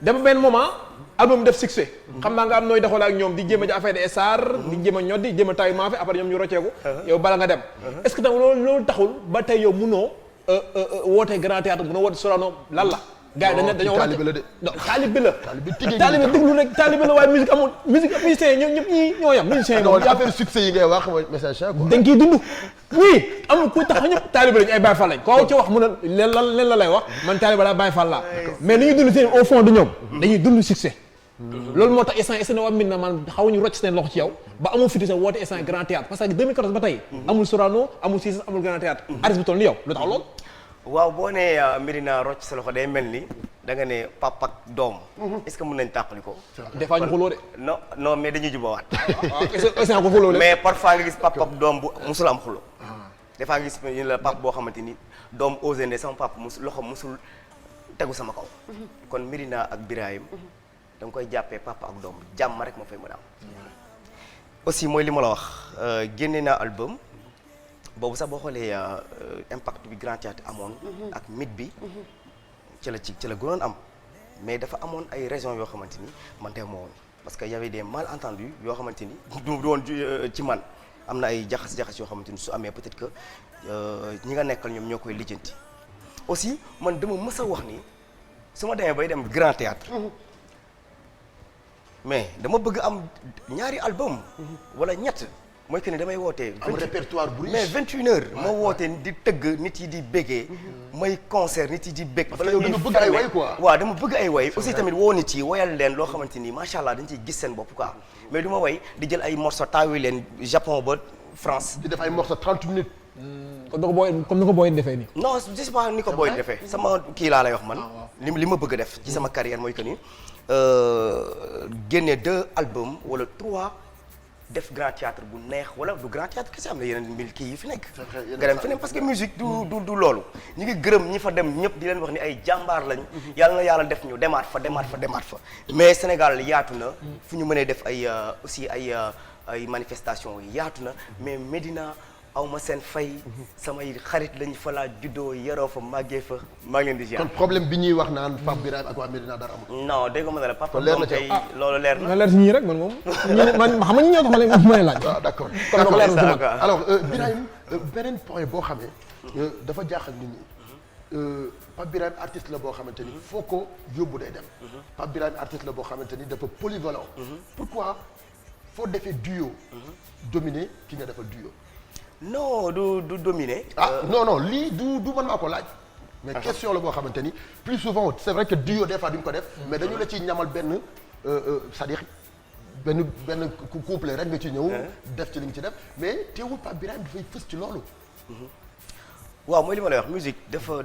dem benn moment album def succès xam naa nga am nooy doxale ak ñoom di jéem a affaire de star di jéem a ñoddi jéem a taay maa fi après ñoom ñu rocceeku yow bala nga dem est-ce que tam loolu taxul ba tey yow munoo woote grand théâtre munoo woote Sorano lan la gars yi dañoo war a taalibe la de. non taalibe la. taalibe déglu rek taalibe la waaye musique amul musique musiciens yi ñëpp ñoo yam musiciens yi moom affaire succès yi ngay wax mooy message quoi. dañ koy dund ñii amul ku tax ñëpp taalibe lañ ay Baye Fall lañ koo ci wax mu ne leen la lay wax man taalibe la Baye Fall laa mais ni ñuy dund seen au fond de ñoom dañuy dund succès loolu moo tax instant waa min na man xawuñu rocc seen loxo ci yow ba amul fiti sa woote instant grand théâtre parce que 2014 ba tey amul Sorano amul Cissé amul grand théâtre artiste bu toll ni yow lu tax loolu waaw boo nee Médina rocc sa loxo day mel ni da nga ne papa ak doom. est-ce que mën nañ tàqali ko. des fois ñu xuloo de. non mais dañuy jubawaat. est-ce que ko xuloo de. mais parfois nga gis papa ak doom bu musul am xulo. des fois nga gis ñu la papa boo xamante ni doom osé ne sama papa loxo musul tegu sama kaw. kon Médina ak Birahim da nga koy jàppee papa ak doom jàmm rek moo fay mën a am. aussi mooy li ma la wax génne naa album. boobu sax boo xoolee impact bi Grand Théâtre amoon ak mythe bi ci la gënoon am mais dafa amoon ay raisons yoo xamante ni man teew ma woon parce que y avait des malentendus yoo xamante ni du woon ci man am na ay jaxas yoo xamante ni su amee peut-être que ñi nga nekkal ñoom ñoo koy lijjanti aussi man dama mës a wax ni su ma demee bay dem Grand Théâtre mais dama bëgg am ñaari album wala ñett mooy que ni damay wootee. am répertoire bu riche mais 21h. ma wootee di tëgg nit yi di béggee. may concert nit yi di bég. parce que yow da nga bëgg ay way quoi. waaw dama bëgg ay way aussi tamit woo nit yi woyal leen loo xamante ni macha allah dañ ciy gis seen bopp quoi mais du ma way di jël ay morceaux taawi leen Japon ba France. di def ay morceaux 30 minutes. comme ni ko booy defee nii. non je sais pas ni ko booy defee sama kii laa lay wax man. li ma bëgg a def ci sama carrière mooy que ni génne 2 albums wala 3. def grand théâtre bu neex wala du grand théâtre kese am na yeneen mil kii yi fi nekk nga dem fi nekk parce que musique du loolu ñu ngi gërëm ñi fa dem ñëpp di leen wax ni ay jàmbaar lañ yàlla na yàlla def ñu demaat fa mais Sénégal yaatu na fu ñu mënee def ay aussi ay manifestation yaatu na mais Médina aw ma seen fay samay xarit lañ fa laa juddoo yaroo fa màggee fa maa ngi leen di ziar. kon problème bi ñuy wax naan Pape Birahim ak waa Médina dara amul. non dégg nga ma ne la Papa leer na tey loolu leer na. na leer si ñii rek man moom man xam nga ñi ñoo tax ma lay laaj. waaw d'accord kon nag leer na si man alors Birahim beneen point boo xamee dafa jaaxal nit ñi Pape Birahim artiste la boo xamante ni foo ko yóbbu day dem. Pape Birahim artiste la boo xamante ni dafa polyvalent. pourquoi foo defee duo. dominer ki nga defal duo. non du dominer. non lii du mën naa ko laaj. mais question la boo xamante ni plus souvent c'est vrai que duo des fois duñ ko def. mais dañu la ciy ñamal benn c'est-à-dire benn couple rek nga ci ñëw. def ci li nga ci def mais teewul Pape Birahim dafay fës ci loolu. waaw mooy li ma lay wax musique dafa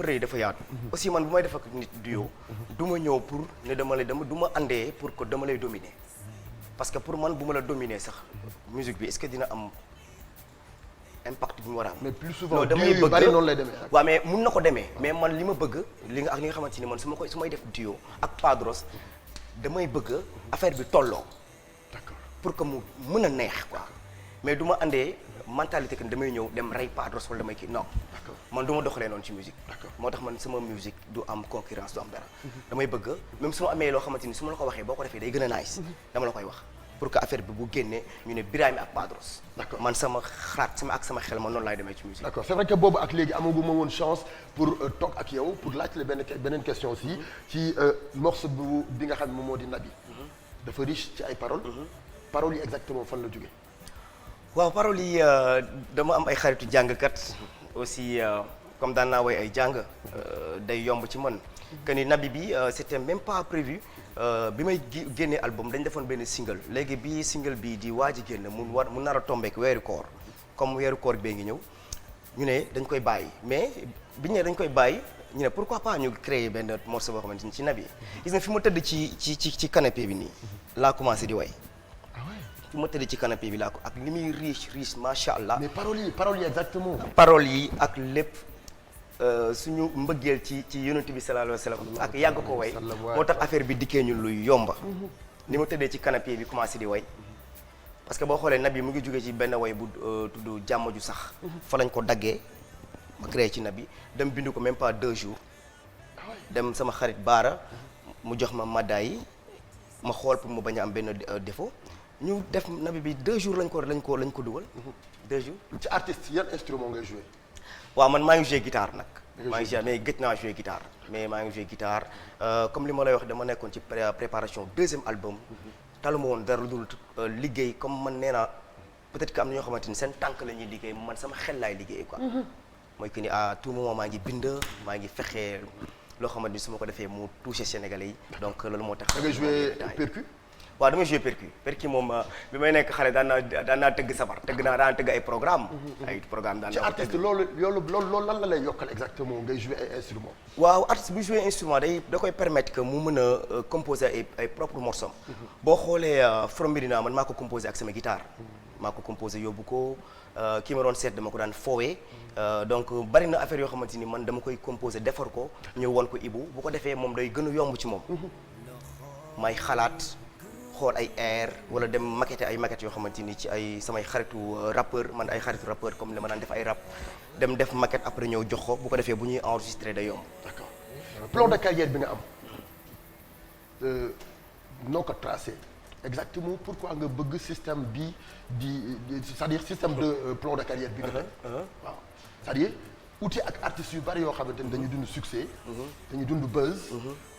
rëy dafa yaatu. aussi man bu may def ak nit duo. du ma ñëw pour ne du ma àndee pour que dama lay dominer. parce que pour man bu ma la dominer sax musique bi est-ce que dina am. impact bi mu war a am. mais plus souvent duo yu bari noonu lay demee. waaw mais mun na ko demee mais man li ma bëgg li nga xamante ni man su may def duo ak Padros damay bëgg affaire bi tolloo. d'accord pour que mu mën a neex quoi mais du ma andee mentalité que damay ñëw dem rey Padros wala damay kii non. d'accord man du ma doxalee noonu ci musique. d'accord moo tax man sama musique du am concurrence du am dara. damay bëgg même su ma amee loo xamante ni su ma la ko waxee boo ko defee day gën a nice. dama la koy wax. pour que affaire bi bu génnee ñu ne Birahim ak Padros. d'accord man sama xalaat sama xel man noonu laay demee ci musique. d'accord c'est vrai que boobu ak léegi amaguma woon chance pour toog ak yow pour laaj la beneen question aussi ci morceau bi nga xam ne moom moo di Nabi. dafa riche ci ay paroles. paroles yi exactement fan la jógee. waaw paroles yi dama am ay xaritu jàngkat. aussi comme daan naa woy ay jàng day yomb ci man. que ni Nabi bi c'était même pas prévu. bi may génnee album dañ defoon benn single léegi bi single bi di waaj a génn mu nar a tombeek weeru koor comme weeru koor bee ngi ñëw ñu ne dañ koy bàyyi mais bi ñu ne dañ koy bàyyi ñu ne pourquoi pas ñu créer benn morceau boo xamante ni ci Nabi gis nga fi ma tëdd ci canapé bi nii laa commencé di way fi ma tëdd ci canapé bi laa ko ak li muy riche macha allah. mais paroles yi exactement. paroles yi ak lépp. suñu mbëggeel ci yonent bi sallallahu alayhi wa sallam ak yàgg ko way moo tax affaire bi dikkee ñu luy yomba ni ma tëddee ci canapé bi commencé di way parce que boo xoolee Nabi mu ngi jógee ci benn way bu tudd jàmm ju sax fa lañ ko daggee ma créé ci Nabi dem bind ko même pas 2 jours dem sama xarit Baara mu jox ma maddaay yi ma xool pour mu bañ a am benn défaut ñu def Nabi bi 2 jours lañ ko dugal 2 jours ci artiste yan instrument ngay joué. waaw man maa ngi joué guitare nag maa ngi mais gëj naa jouer guitare mais maa ngi jouer guitare comme li ma lay wax dama nekkoon ci préparation deuxième album taluma woon dara lu dul liggéey comme man nee naa peut-être que am na ñoo xamante ni seen tànk la ñuy liggéey man sama xel laay liggéey quoi mooy que ni à tout moment maa ngi bind maa ngi fexe loo xamante ni su ma ko defee mu touché Sénégalais yi donc loolu moo tax. da ngay jouer percu. waaw damay jouer percu moom bi may nekk xale daan naa tëgg sabar daan tëgg ay programme daan naa ci artiste loolu lan la lay yokkal exactement ngay jouer ay instrument. waaw artiste bu jouer instrument da koy permettre que mu mën a composer ay propre morceau. boo xoolee From Médina man maa ko composer ak sama guitare. maa ko composer yóbbu ko ki ma doon seet dama ko daan foowee. donc bari na affaire yoo xamante ni man dama koy composer defar ko ñëw won ko Ibou bu ko defee moom day gën a yomb ci moom. may xalaat xool ay air wala dem maqueter ay maquettes yoo xamante ni ci ay samay xaritu rappeur man ay xaritu rappeur comme li ma daan def ay rap dem def maquette après ñëw jox ko bu ko defee bu ñuy enregistrer day yomb. d'accord plan de carrière bi nga am noo ko tracé exactement pourquoi nga bëgg système bi c'est-à-dire système de plan de carrière bi nga teg waaw c'est-à-dire outil ak artistes yu bari yoo xamante ni dañuy dund succès dañuy dund buzz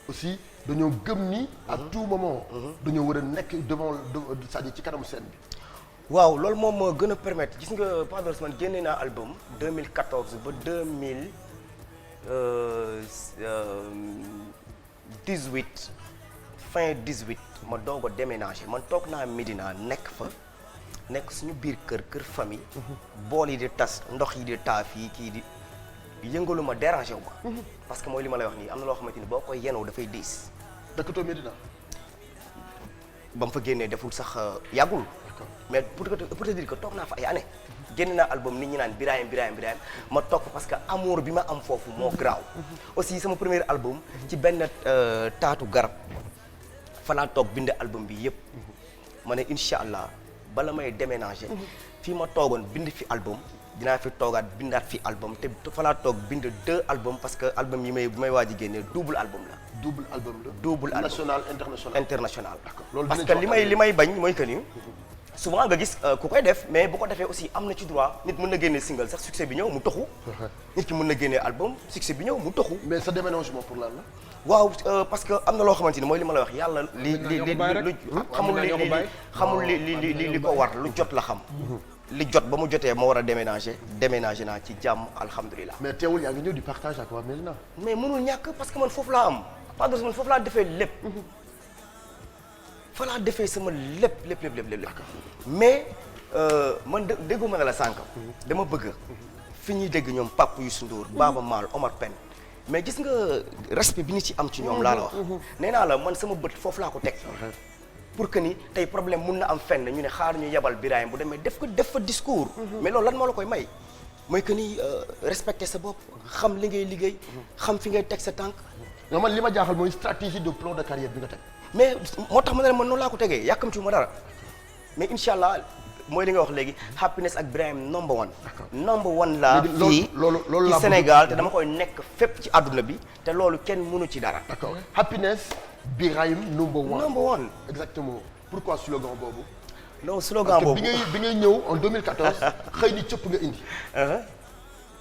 aussi dañoo gëm ni à tout moment dañoo war a nekk devant c'est-à-dire ci kanamu scène bi waaw loolu moom moo gën a permettre gis nga Padros man génne naa album 2014 ba 2018 fin 18 ma doog a déménager man toog naa Médina nekk suñu biir kër famille bool yi di tas ndox yi di taa fii kii di yëngalu ma dérangé wu ma parce que mooy li ma lay wax nii am na loo xamante ni boo koy yenoo dafay diis dëkkatoo Médina ba mu fa génnee deful sax yàggul mais pour te dire que toog naa fa ay année génn naa album nit ñi naan Birahim ma toog parce que amour bi ma am foofu moo graaw aussi sama premier album ci benn taatu garab fa laa toog bind album bi yëpp ma ne incha allah bala may déménager fii ma toogoon bind fi album dinaa fi toogaat bindaat fi album te fa laa toog bind 2 albums parce que album yi may waaj a génne double album la. double album la. double album national international. d'accord loolu parce que li may bañ mooy que ni souvent nga gis ku koy def mais bu ko defee aussi am na ci droit nit mën na génne single sax succès bi ñëw mu toxu. nit ki mën na génne album succès bi ñëw mu toxu. mais sa déménagement pour lan la. waaw parce que am na loo xamante ni mooy li ma la wax yàlla li xamul li ko war lu jot la xam. li jot ba mu jotee ma war a déménager naa ci jàmm alhamdulilah. mais teewul yaa ngi ñëw di partage ak waa Médina. mais mënul ñàkk parce que man foofu laa am Padros man foofu laa defee lépp. fa laa defee sama lépp. mais man déggu ma ne la sànq. dama bëgg fi ñuy dégg ñoom Pape Youssou Ndour Baaba Maal Omar Pène mais gis nga respect bi ñu ci am ci ñoom laa la wax. nee naa la man sama bët foofu laa ko teg. pour que ni tey problème mun na am fenn ñu ne xaar ñu yebal Birahim bu demee def fa discours. mais loolu lan moo la koy may. mooy que ni respecter sa bopp xam li ngay liggéey. xam fi ngay teg sa tànk. non man li ma jaaxal mooy stratégie de plan de carrière bi nga teg. mais moo tax ma ne man noonu laa ko tegee yàkkamti ma dara mais incha allah mooy li nga wax léegi happiness ak Birahim number one laa fii loolu ci Sénégal te dama koy nekk fépp ci àdduna bi te loolu kenn mënu ci dara. d'accord happiness Birahim number one. exactement pourquoi slogan boobu. non slogan boobu parce que bi ngay ñëw en 2014 xëy ni cëpp nga indi.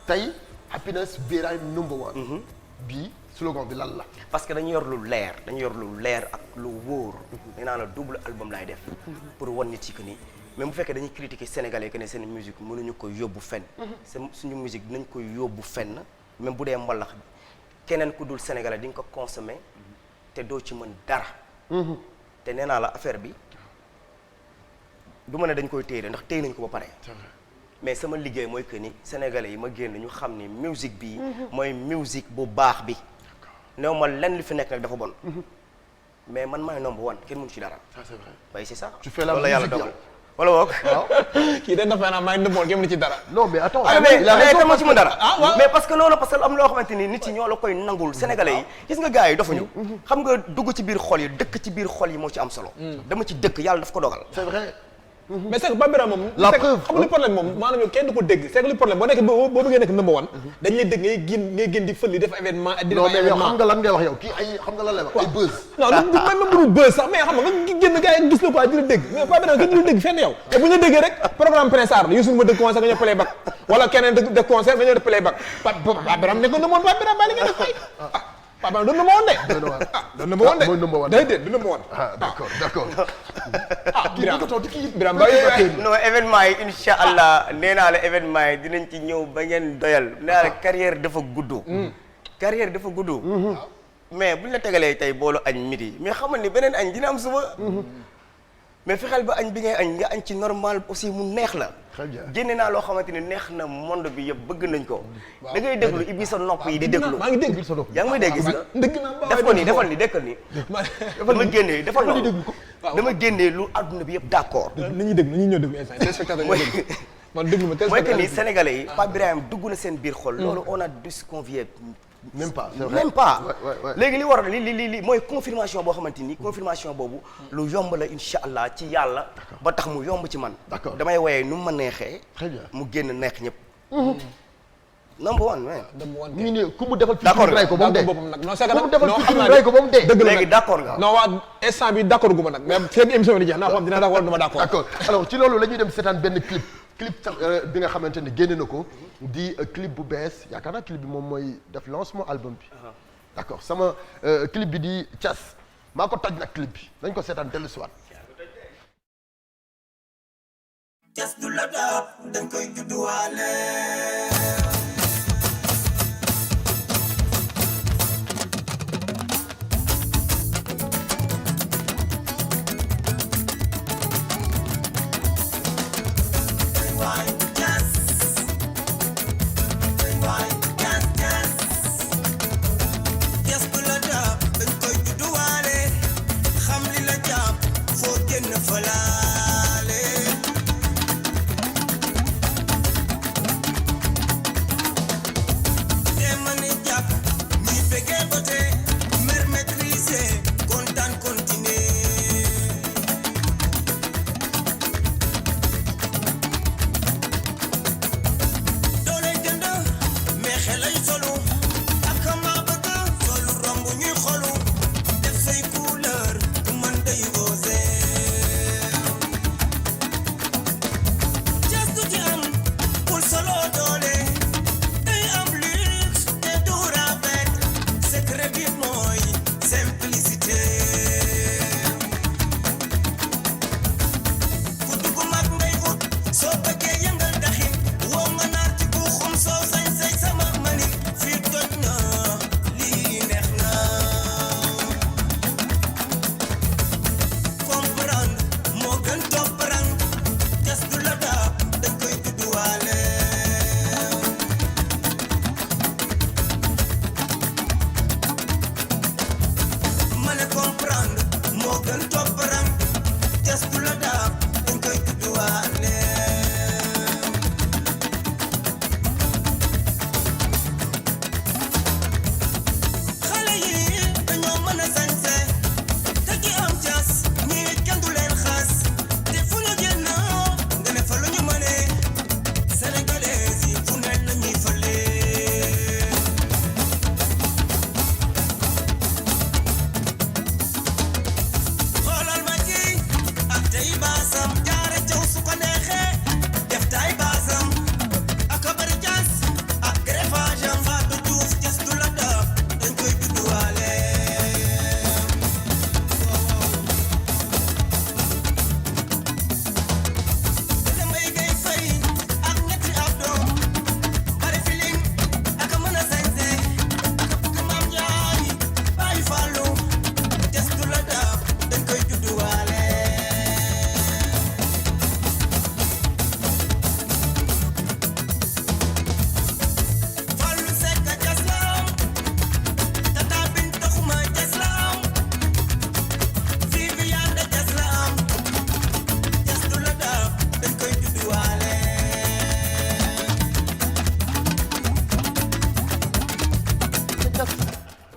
tey happiness Birahim number one. bii slogan bi lan la. parce que dañu yor lu leer ak lu wóor. nee naa la double album laay def. pour wan nit yi que ni même bu fekkee dañuy critiquer sénégalais que ne seen musique mënuñu ko yóbbu fenn. suñu musique dinañ ko yóbbu fenn même bu dee mbalax bi keneen ku dul sénégalais di nga ko consommer te doo ci mën dara. te nee naa la affaire bi du ma ne dañ koy téye ndax téye nañ ko ba pare. mais sama liggéey mooy que ni sénégalais yi ma génn ñu xam ni musique bi mooy musique bu baax bi. néew ma lenn li fi nekk nag dafa bon. mais man maay number one kenn mënu ci dara. ça c'est vrai. waaye c'est ça. tu fais la musique yow wala boog. waaw kii dañ dafa naan maay number one kenn mënu ci dara. non mais attends. mais dama ci mën dara. mais parce que noonu parce que am loo xamante ni nit yi ñoo la koy nangul sénégalais yi gis nga gars yi dafa ñëw. xam nga dugg ci biir xol yi dëkk ci biir xol yi moo ci am solo. dama ci dëkk yàlla daf ko dogal. c'est vrai. mais c'est que Pape Birahim moom. la preuve xam nga li problème moom maanaam yow kenn du ko dégg c'est que li problème boo bëggee nekk number one dañ lay dégg ngay génn di fël di def événement. di non mais yow xam nga lan ngay wax yow kii ay xam nga lan lay wax ay buzz. non même mënul buzz sax mais xam nga génn gars yi gis la quoi di la dégg mais Pape Birahim kenn du la dégg fenn yow te bu ñu la déggee rek programme Prince Art la Youssou ma dëgg commencé nga ñëppalee bac wala keneen def concert nga ñëw def playback Pape Birame nekkoon na moon Pape Birame ba li nga def fay Pape Birame doon na ma woon de doon na ma woon de mooy number one déedéet du na ma woon d'accord Birame ba non événement yi incha allah nee naa la événement yi dinañ ci ñëw ba ngeen doyal nee naa la carrière dafa gudd carrière dafa gudd mais buñ la tegalee tey boolu añ midi mais xamal ni beneen añ dina am suba mais fexeel ba añ bi ngay añ nga añ ci normal aussi mu neex la génne naa loo xamante ni neex na monde bi yëpp bëgg nañ ko da ngay déglu ibbi sa nopp yi di déglu maa ngi dégg yaa ngi may dégg gis nga dëgg naa def ko nii defal ni dekkal ni dama génnee defal noonu dama génnee lu adduna bi yëpp d'accord nañuy déglu nañuy ñëw déglu instant téléspectateur man déglu ma mooy que ni sénégalais yi Pape Birahim dugg na seen biir xol loolu on a disconvié même pas léegi li war li mooy confirmation boo xamante ni confirmation boobu lu yomb la insha allah ci yàlla ba tax mu yomb ci man d'accord damay woyee nu mu ma neexee mu génn neex ñëpp number one mi ngi ne ku mu defal featuring ray ko ba mu dee boppam nag non c'est que ku mu defal featuring ray ko ba mu dee dëgg la léegi d'accord nga non waa instant bi d'accord gu ma nag mais fekk émission bi di jeex naa xam dina d'accord du ma d'accord alors ci loolu la ñuy dem seetaan benn clip sax bi nga xamante ne génne na ko di clip bu bees yaakaar naa clip bi moom mooy def lancement album bi d'accord sama clip bi di Thiass maa ko toj nag clip bi dañ ko seetaan dellu si waat Thiass du la dab dañ koy judduwaale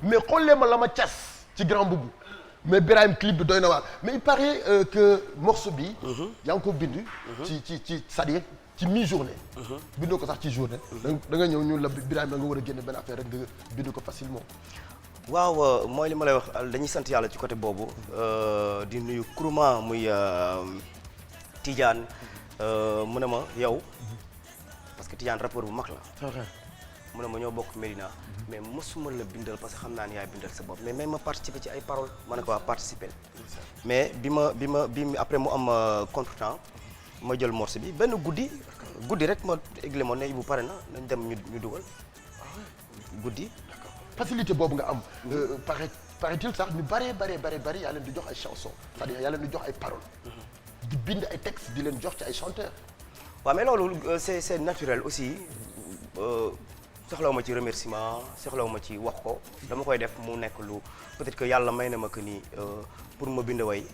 mais xollee ma la ma Thiass ci grand boubou mais Birahim clip bi doy na waar mais il paraît que morceau bi yaa ngi ko bind ci c'est-à-dire ci mi-journée bindoo ko sax ci journée da nga ñëw ñu la Birahim da nga war a génne benn affaire rek nga bind ko facilement waaw mooy li ma lay wax dañuy sant yàlla ci côté boobu di nuyu Kourouma muy Tidiane mu ne ma yow parce que Tidiane rappeur bu mag la. c'est vrai. mu ne ma ñoo bokk Médina mais mosuma la bindal parce que xam naa ne yaay bindal sa bopp mais même ma participer ci ay paroles ma ne ko waa participer mais bi après mu am contretemps ma jël morceau bi benn guddi rek ma églé moon ne bu pare na nañ dem ñu dugal guddi. facilité boobu nga am. paraît-il sax ñu bari yaa leen di jox ay chansons c'est-à-dire yaa leen di jox ay paroles. di bind ay textes di leen jox ci ay chanteurs. waaw mais loolu c'est naturel aussi. soxlawu ma ci remerciement soxlawu ma ci wax ko dama koy def mu nekk lu peut-être que yàlla may na ma que ni pour ma bind way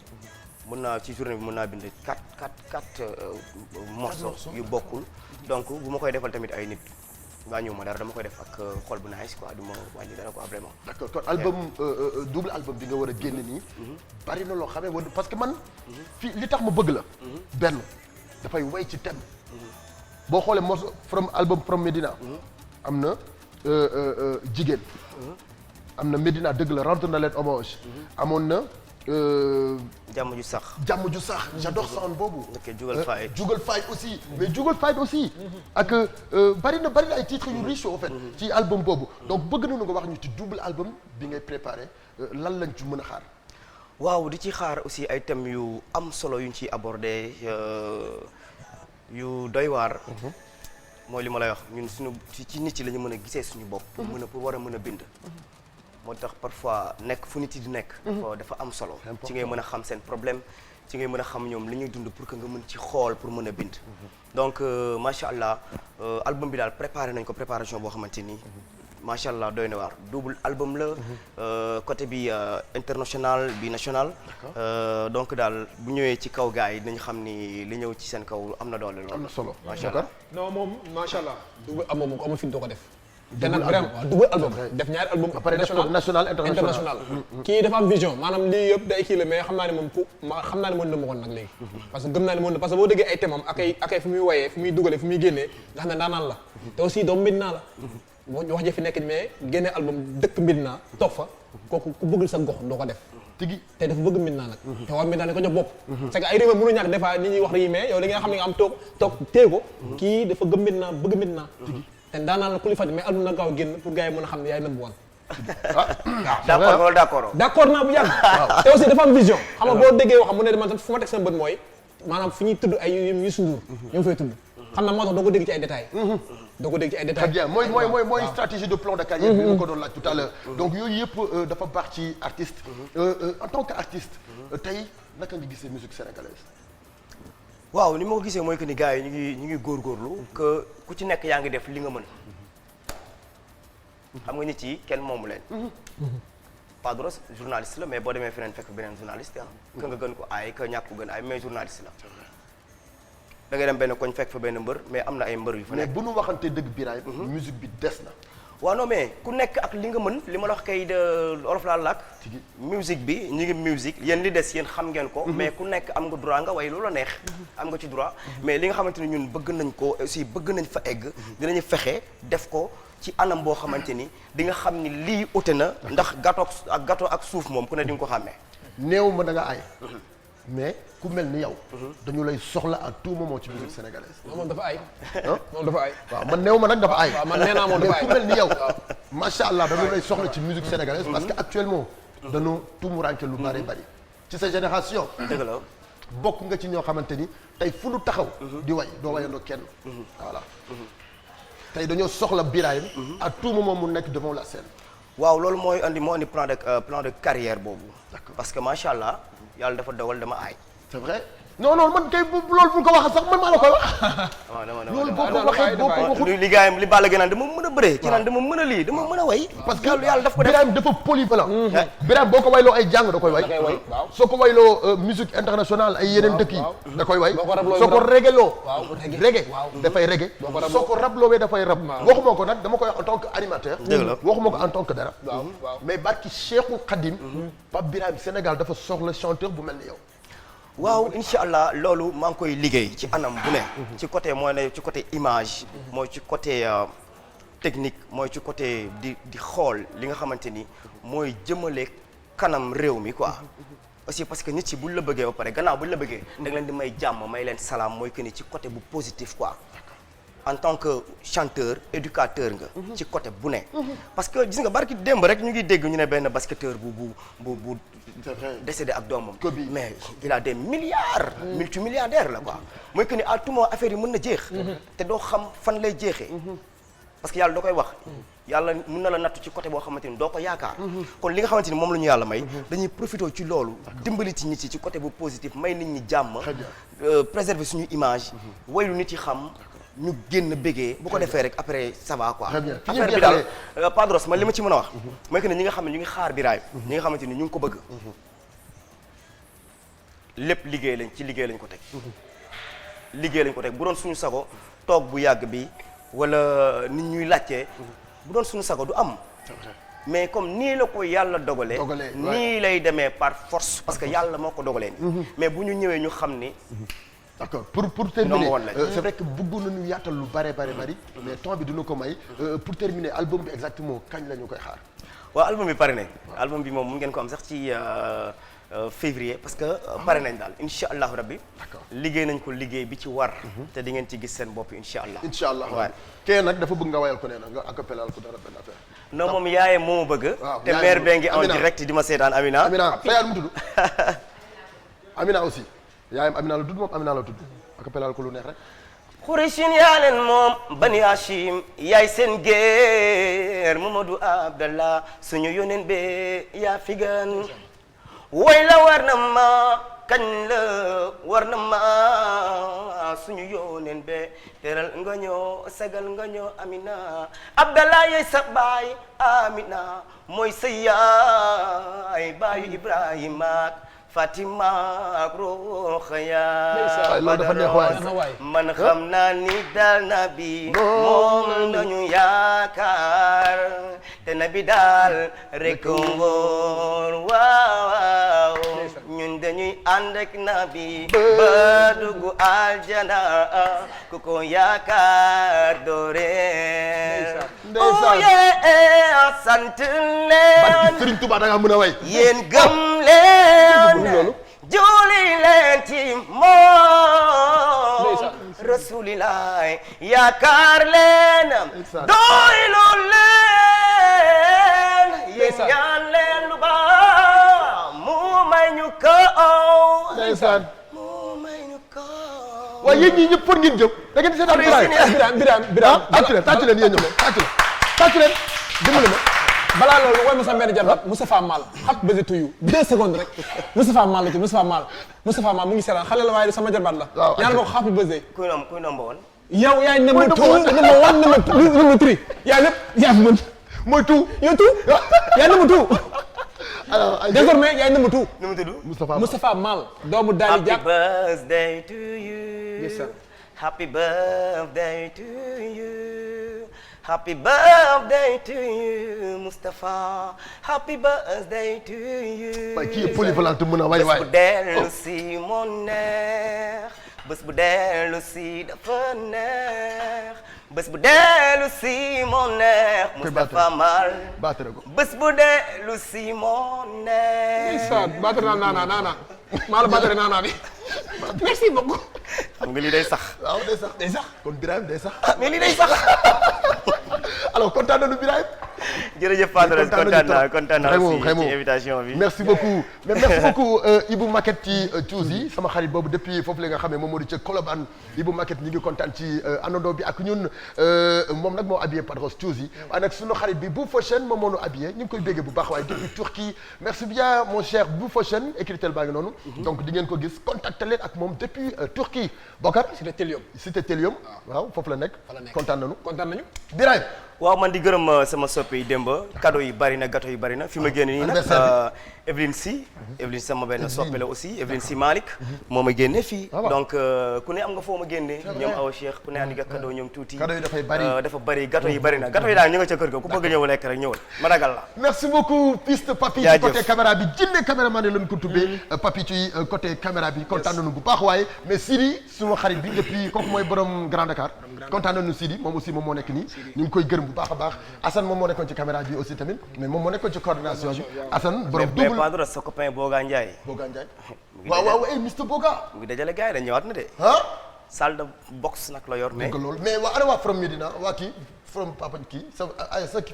mën naa ci journée bi mën naa bind 4 morceaux yu bokkul donc bu ma koy defal tamit ay nit wàññiwu ma dara dama koy def ak xol bu nice quoi du ma wàññi dara quoi vraiment. d'accord kon album double album bi nga war a génn nii. bari na loo xamee woon parce que man. fii li tax ma bëgg la. benn dafay way ci thème. boo xoolee morceau from Médina. am na jigéen. am na Médina dëgg la rendre na leen hommage. amoon na. jàmm ju sax. j'adore sound boobu. ok Jugal Faye. Jugal Faye aussi mais Jugal Faye aussi. ak bari na ay titres yu riche en fait. ci album boobu donc bëgg nañu nga wax ñu ci double album bi ngay préparé lan lañ ci mën a xaar. waaw di ci xaar aussi ay thèmes yu am solo yuñ ciy abordé yu doy waar. mooy li ma lay wax ñun suñu ci nit yi la ñu mën a gisee suñu bopp. pour war a mën a bind. moo tax parfois nekk fu nit yi di nekk. dafa am solo. ci ngay mën a xam seen problème ci ngay mën a xam ñoom li ñuy dund pour que nga mën ci xool pour mën a bind. donc macha allah album bi daal préparé nañ ko préparation boo xamante ni. macha allah doy na waar double album la. côté bi international bi national. donc daal bu ñëwee ci kaw gars yi dinañ xam ni li ñëw ci seen kaw am na doole lool. am na solo macha allah. non moom macha allah. double album moom ko amul fi doo ko def. te nag vraiment waaw double album def ñaari album. national international. kii dafa am vision maanaam lii yëpp day kii la mais xam naa ne moom xam naa ne mën na ma woon nag léegi. parce que gëm naa ne mën na parce que boo déggee ay thèmes am ak ay fu muy woyee fu muy dugalee fu muy génnee nga xam ne daanaan la. te aussi doomu Médina la. wax ja fi nekk mais génne album dëkk Médina toog fa kooku ku bëgg sa gox doo ko def. tigi te dafa bëgg Médina nag. te waa Médina ne ko jox bopp. c'est que ay rumeur mënu ñàkk des fois nit ñuy wax rii mais yow li nga xam ne nga am toog téye ko. kii dafa gëm Médina bëgg Médina. te daanaan la ku li faj mais album na gaaw génn pour gars yi mën a xam ne yaay number one. d'accord wala d'accord naa bu yàgg. te aussi dafa am vision. xam nga boo déggee wax mu ne man fu ma teg sama bët mooy maanaam fu ñuy tudd ay Youssou Ndour ñoo fay tudd. xam na moo tax doo ko dégg ci ay détails. très bien mooy stratégie de plan de carrière bi ma ko doon laaj tout à l'heure donc yooyu yëpp dafa baax ci artiste. en tant que artiste tey naka nga gisee musique sénégalaise. waaw ni ma ko gisee mooy que ni gars yi ñu ngi góorgóorlu que ku ci nekk yaa ngi def li nga mën. xam nga nit yi kenn moomu leen. Padros journaliste la mais boo demee feneen fekk beneen journaliste ka nga gën ko aay ka ñàkk ko gën aay mais journaliste la. da ngay dem benn koñ fekk fa benn mbër mais am na ay mbër yu fa nekk. mais bu nu waxantee dëgg Birahim. musique bi des na. waaw non mais ku nekk ak li nga mën li ma la wax kay de olof laa làkk. musique bi ñu ngi musique yéen li des yéen xam ngeen ko. mais ku nekk am nga droit nga way loola neex. am nga ci droit mais li nga xamante ni ñun bëgg nañ ko aussi bëgg nañ fa egg. dinañu fexe def ko ci anam boo xamante ni di nga xam ni lii ute na. ndax gâteau ak suuf moom ku ne di nga ko xàmmee. néew ma da nga aay. mais ku mel ni yow. dañu lay soxla à tout moment ci musique sénégalaise. moom dafa ay. moom dafa ay. waaw man néew ma nag dafa ay. waaw man nee naa moom dafa ay mais ku mel ni yow. macha allah dañu lay soxla ci musique sénégalaise. parce que actuellement. dañu tumuranke lu bari bari. ci sa génération. dëgg la. bokk nga ci ñoo xamante ni tey fu nu taxaw. di way doo wayandoo kenn. voilà. tey dañoo soxla Birahim. à tout moment mu nekk devant la scène. waaw loolu moo andi plan de carrière boobu. parce que macha allah. yàlla dafa dogal dama aay. c'est vrai non man kay loolu bu ko waxee sax man maa la koy wax. loolu boo ko waxee boo ko waxul. li gars yi li Balla Gaye naan dama mën a bëree. ci naan dama mën a lii dama mën a way. parce que yàlla daf ko def Birahim dafa polyvalent. Birahim boo ko wayloo ay jàng da koy way. soo ko wayloo musique internationale ay yeneen dëkk yi. da koy way soo ko regeloo. reggae dafay reggae. soo ko rabloowee dafay rab. waxuma ko nag dama koy wax en tant que animateur. waxuma ko en tant que dara. mais barki Cheikhul Khadim. Pape Birahim Sénégal dafa soxla chanteur bu mel ni yow. waaw incha allah loolu maa ngi koy liggéey ci anam bu ne. ci côté mooy ne ci côté image. mooy ci côté technique mooy ci côté di xool li nga xamante ni mooy jëmale kanam réew mi quoi. aussi parce que nit yi buñ la bëggee ba pare gannaaw buñ la bëggee. da nga leen di may jàmm may leen salaam mooy que ni ci côté bu positif quoi. en tant que chanteur éducateur nga. ci côté bu ne. parce que gis nga barki démb rek ñu ngi dégg ñu ne benn basketteur bu décédé ak doomam. mais il a des milliards. multimilliardaire la quoi. mooy que ni à tout moment affaire yi mën na jeex. te doo xam fan lay jeexee. parce que yàlla da koy wax. yàlla mën na la nattu ci côté boo xamante ni doo ko yaakaar. kon li nga xamante ni moom la ñu yàlla may. dañuy profité ci loolu. dimbali ci nit yi ci côté bu positif may nit ñi jàmm. préserver suñu image. waylu nit yi xam. ñu génn bégee bu ko defee rek après ça va quoi. affaire bi daal Padros man li ma ci mën a wax. mooy que ne ñi nga xam ne ñu ngi xaar Birahim. ñi nga xamante ni ñu ngi ko bëgg. lépp liggéey lañ ci liggéey lañ ko teg. liggéey lañ ko teg bu doon suñu sago toog bu yàgg bi wala nit ñuy laajte. bu doon suñu sago du am. mais comme nii la ko yàlla dogalee. nii lay demee par force. parce que yàlla moo ko dogalee nii. mais bu ñu ñëwee ñu xam ni. d'accord pour terminer c'est vrai que bëggoon nañu yaatal lu bare mais temps bi dina ko may pour terminer album bi exactement kañ la ñu koy xaar. waaw album bi pare nañ. album bi moom mun ngeen ko am sax ci février parce que pare nañ daal incha allahu rabbi. liggéey nañ ko liggéey bi ci war. te di ngeen ci gis seen bopp incha allah. incha allah waaw kee nag dafa bëgg nga wayal ko nee na nga acapellal ko dara benn affaire. non moom yaaye moo ma bëgg. te mère bee ngi en direct di ma seetaan Amina. Amina sa yaay mu tudd Amina aussi. yaayam Amina la tudd moom Amina la tudd acapellal ko lu neex rek. Xuraysin yaa leen moom Bani Hashim yaay seen géer Mamadou Abdallah suñu yóneen be yaa fi gan woy la war na ma kañ la war na ma suñu yóneen be teral nga ñoo sagal nga ñoo Amina Abdallah yaay sa baay Amina mooy sa yaay baayu Ibrahima Fatima ak Rokhaya man xam naa ni daal nabi moom lañu yaakaar te nabi daal rek ngóor waaw ñun dañuy ànd ak nabi ba dugg aljana ku ko yaakaar dooreel oye sant leen Serigne Touba da nga mën a way yéen gëm leen julli leen ci moom rasulilaay yaakaar leen doylu leen yéen ñaan leen lu baax mu may ñu ko ndeysaan waaye yéen ñii ñëpp pour ngeen jëm da ngeen di seetaan Birahim tàccu leen yéen ñëpp tàccu leen dimbali ma balaa loolu woy ma sa mbenn jarbat Moustapha Mal xap basi tuyu 2 secondes rek Moustapha Mal la ci Moustapha Mal mu ngi seetaan xale la waaye sama jarbat la ñaan ma ko xap basi kuy number one yow yaay number 2 number 1 number 3 yaa lépp yaa mën mooy tout yow tout yaa number 2 alors désormais yaay number 2 nu mu tudd Moustapha Mal doomu daali jàpp happy birthday to you happy birthday to you Happy birthday to you Moustapha happy birthday to you. waaye kii polyvalent mën a waay waay. bés bu dellu si moo neex bés bu dellu si dafa neex bés bu dellu si moo neex Moustapha Mal. baatere ko bés bu dellu si moo neex. ndeysaan baatere naa maa la baatere naa bi. merci beaucoup. xam nga lii day sax. waaw day sax kon Birahim day sax. mais lii day sax. alors kontaan nañu Birahim. jërëjëf Padros kontaan naa aussi ci invitation bi. merci beaucoup mais merci beaucoup Ibou Maquette ci Tuusi sama xarit boobu depuis foofu la nga xam ne moom moo di ca Colobane Ibou Maquette ñi ngi kontaan ci àndandoo bi ak ñun moom nag moo habillé Padros Tuusi waaye nag sunu xarit bi Bou Fashion moom moo nu habillé ñu ngi koy béggee bu baax waaye depuis Turquie merci bien mon cher Bou Fashion écritel baa ngi noonu donc di ngeen ko gis contacté leen ak moom depuis Turquie Bokar cité Télium waaw foofu la nekk kontaan nañu Birahim waaw man di gërëm sama soppe yi démb cadeau yi bari na gâteau yi bari na fi ma génn nii nag Evelyne Sy sama benn soppe la aussi Evelyne Sy Malick moo ma génne fii donc ku ne am nga foo ma génne ñoom Awa Cheikh ku ne andi nga cadeau ñoom tuuti cadeau yi dafay bari dafa bari gâteau yi bari na gâteau yi daal ñu nga ca kër ga ku bëgg ñëw lekk rek ñëwal ma ragal la merci beaucoup piste Papi ci côté caméra bi jinne caméraman lañ ko tuddee Papi ci côté caméra bi kontaan nañu bu baax waaye mais Sidi suma xarit bi depuis kooku mooy borom Grand Dakar kontaan nañu Sidi moom aussi moom moo nekk nii ñu ngi koy gërëm bu baax a baax Assane moom moo nekkoon ci caméra bi aussi tamit mais moom moo nekkoon ci coordination bi Assane borom double Padros sa copain Boga Ndiaye waaw Mr Boga mu ngi dajale gars yi dañ ñëwaat na de salle de boxe nag la yor. mais loolu mais waa ana waa From Medina waa kii From Papa kii sa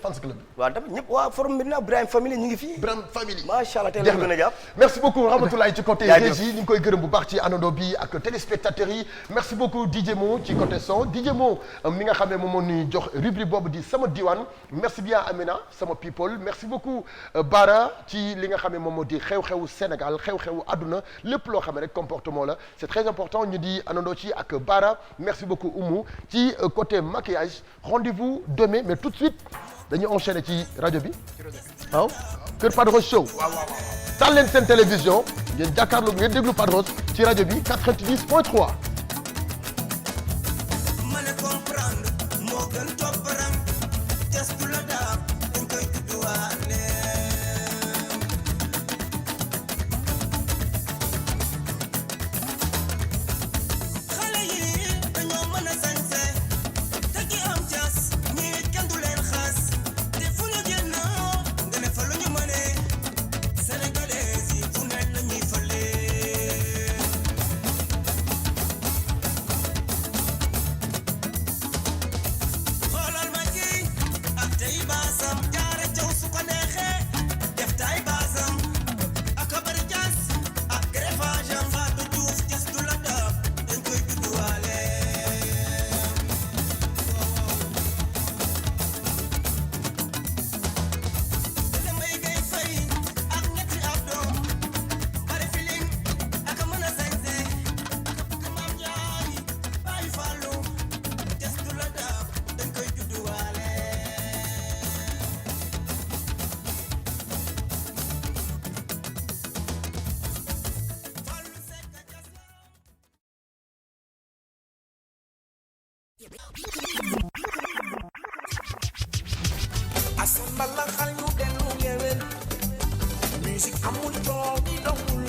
fans club bi. waaw tamit ñëpp waa From Medina Brahim Family ñu ngi fii. Brahim Family macha allah tey la gën a jàpp. merci beaucoup Ramatoulaye ci côté régie ñu ngi koy gërëm bu baax ci àndandoo bi ak téléspectateurs yi merci beaucoup DJ Mo ci côté son DJ Mo mi nga xam ne moom moo ñuy jox rubrique boobu di sama diwaan merci bien Amina sama people merci beaucoup Bara ci li nga xam ne moom moo di xew-xewu Sénégal xew-xewu àdduna lépp loo xam ne rek comportement la c'est très important ñu di àndandoo ci ak Bara merci beaucoup Oumou ci côté maquillage rendez-vous demain mais tout de suite dañuy enchaîner ci rajo bi waaw Kër Padros Show taal leen seen télévision ngeen jàkkaarloo ngeen déglu Padros ci rajo bi 90.3. asambala xal ñu dellu ngewel musique amul coow di dongul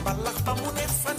mbalax ba mu ne fan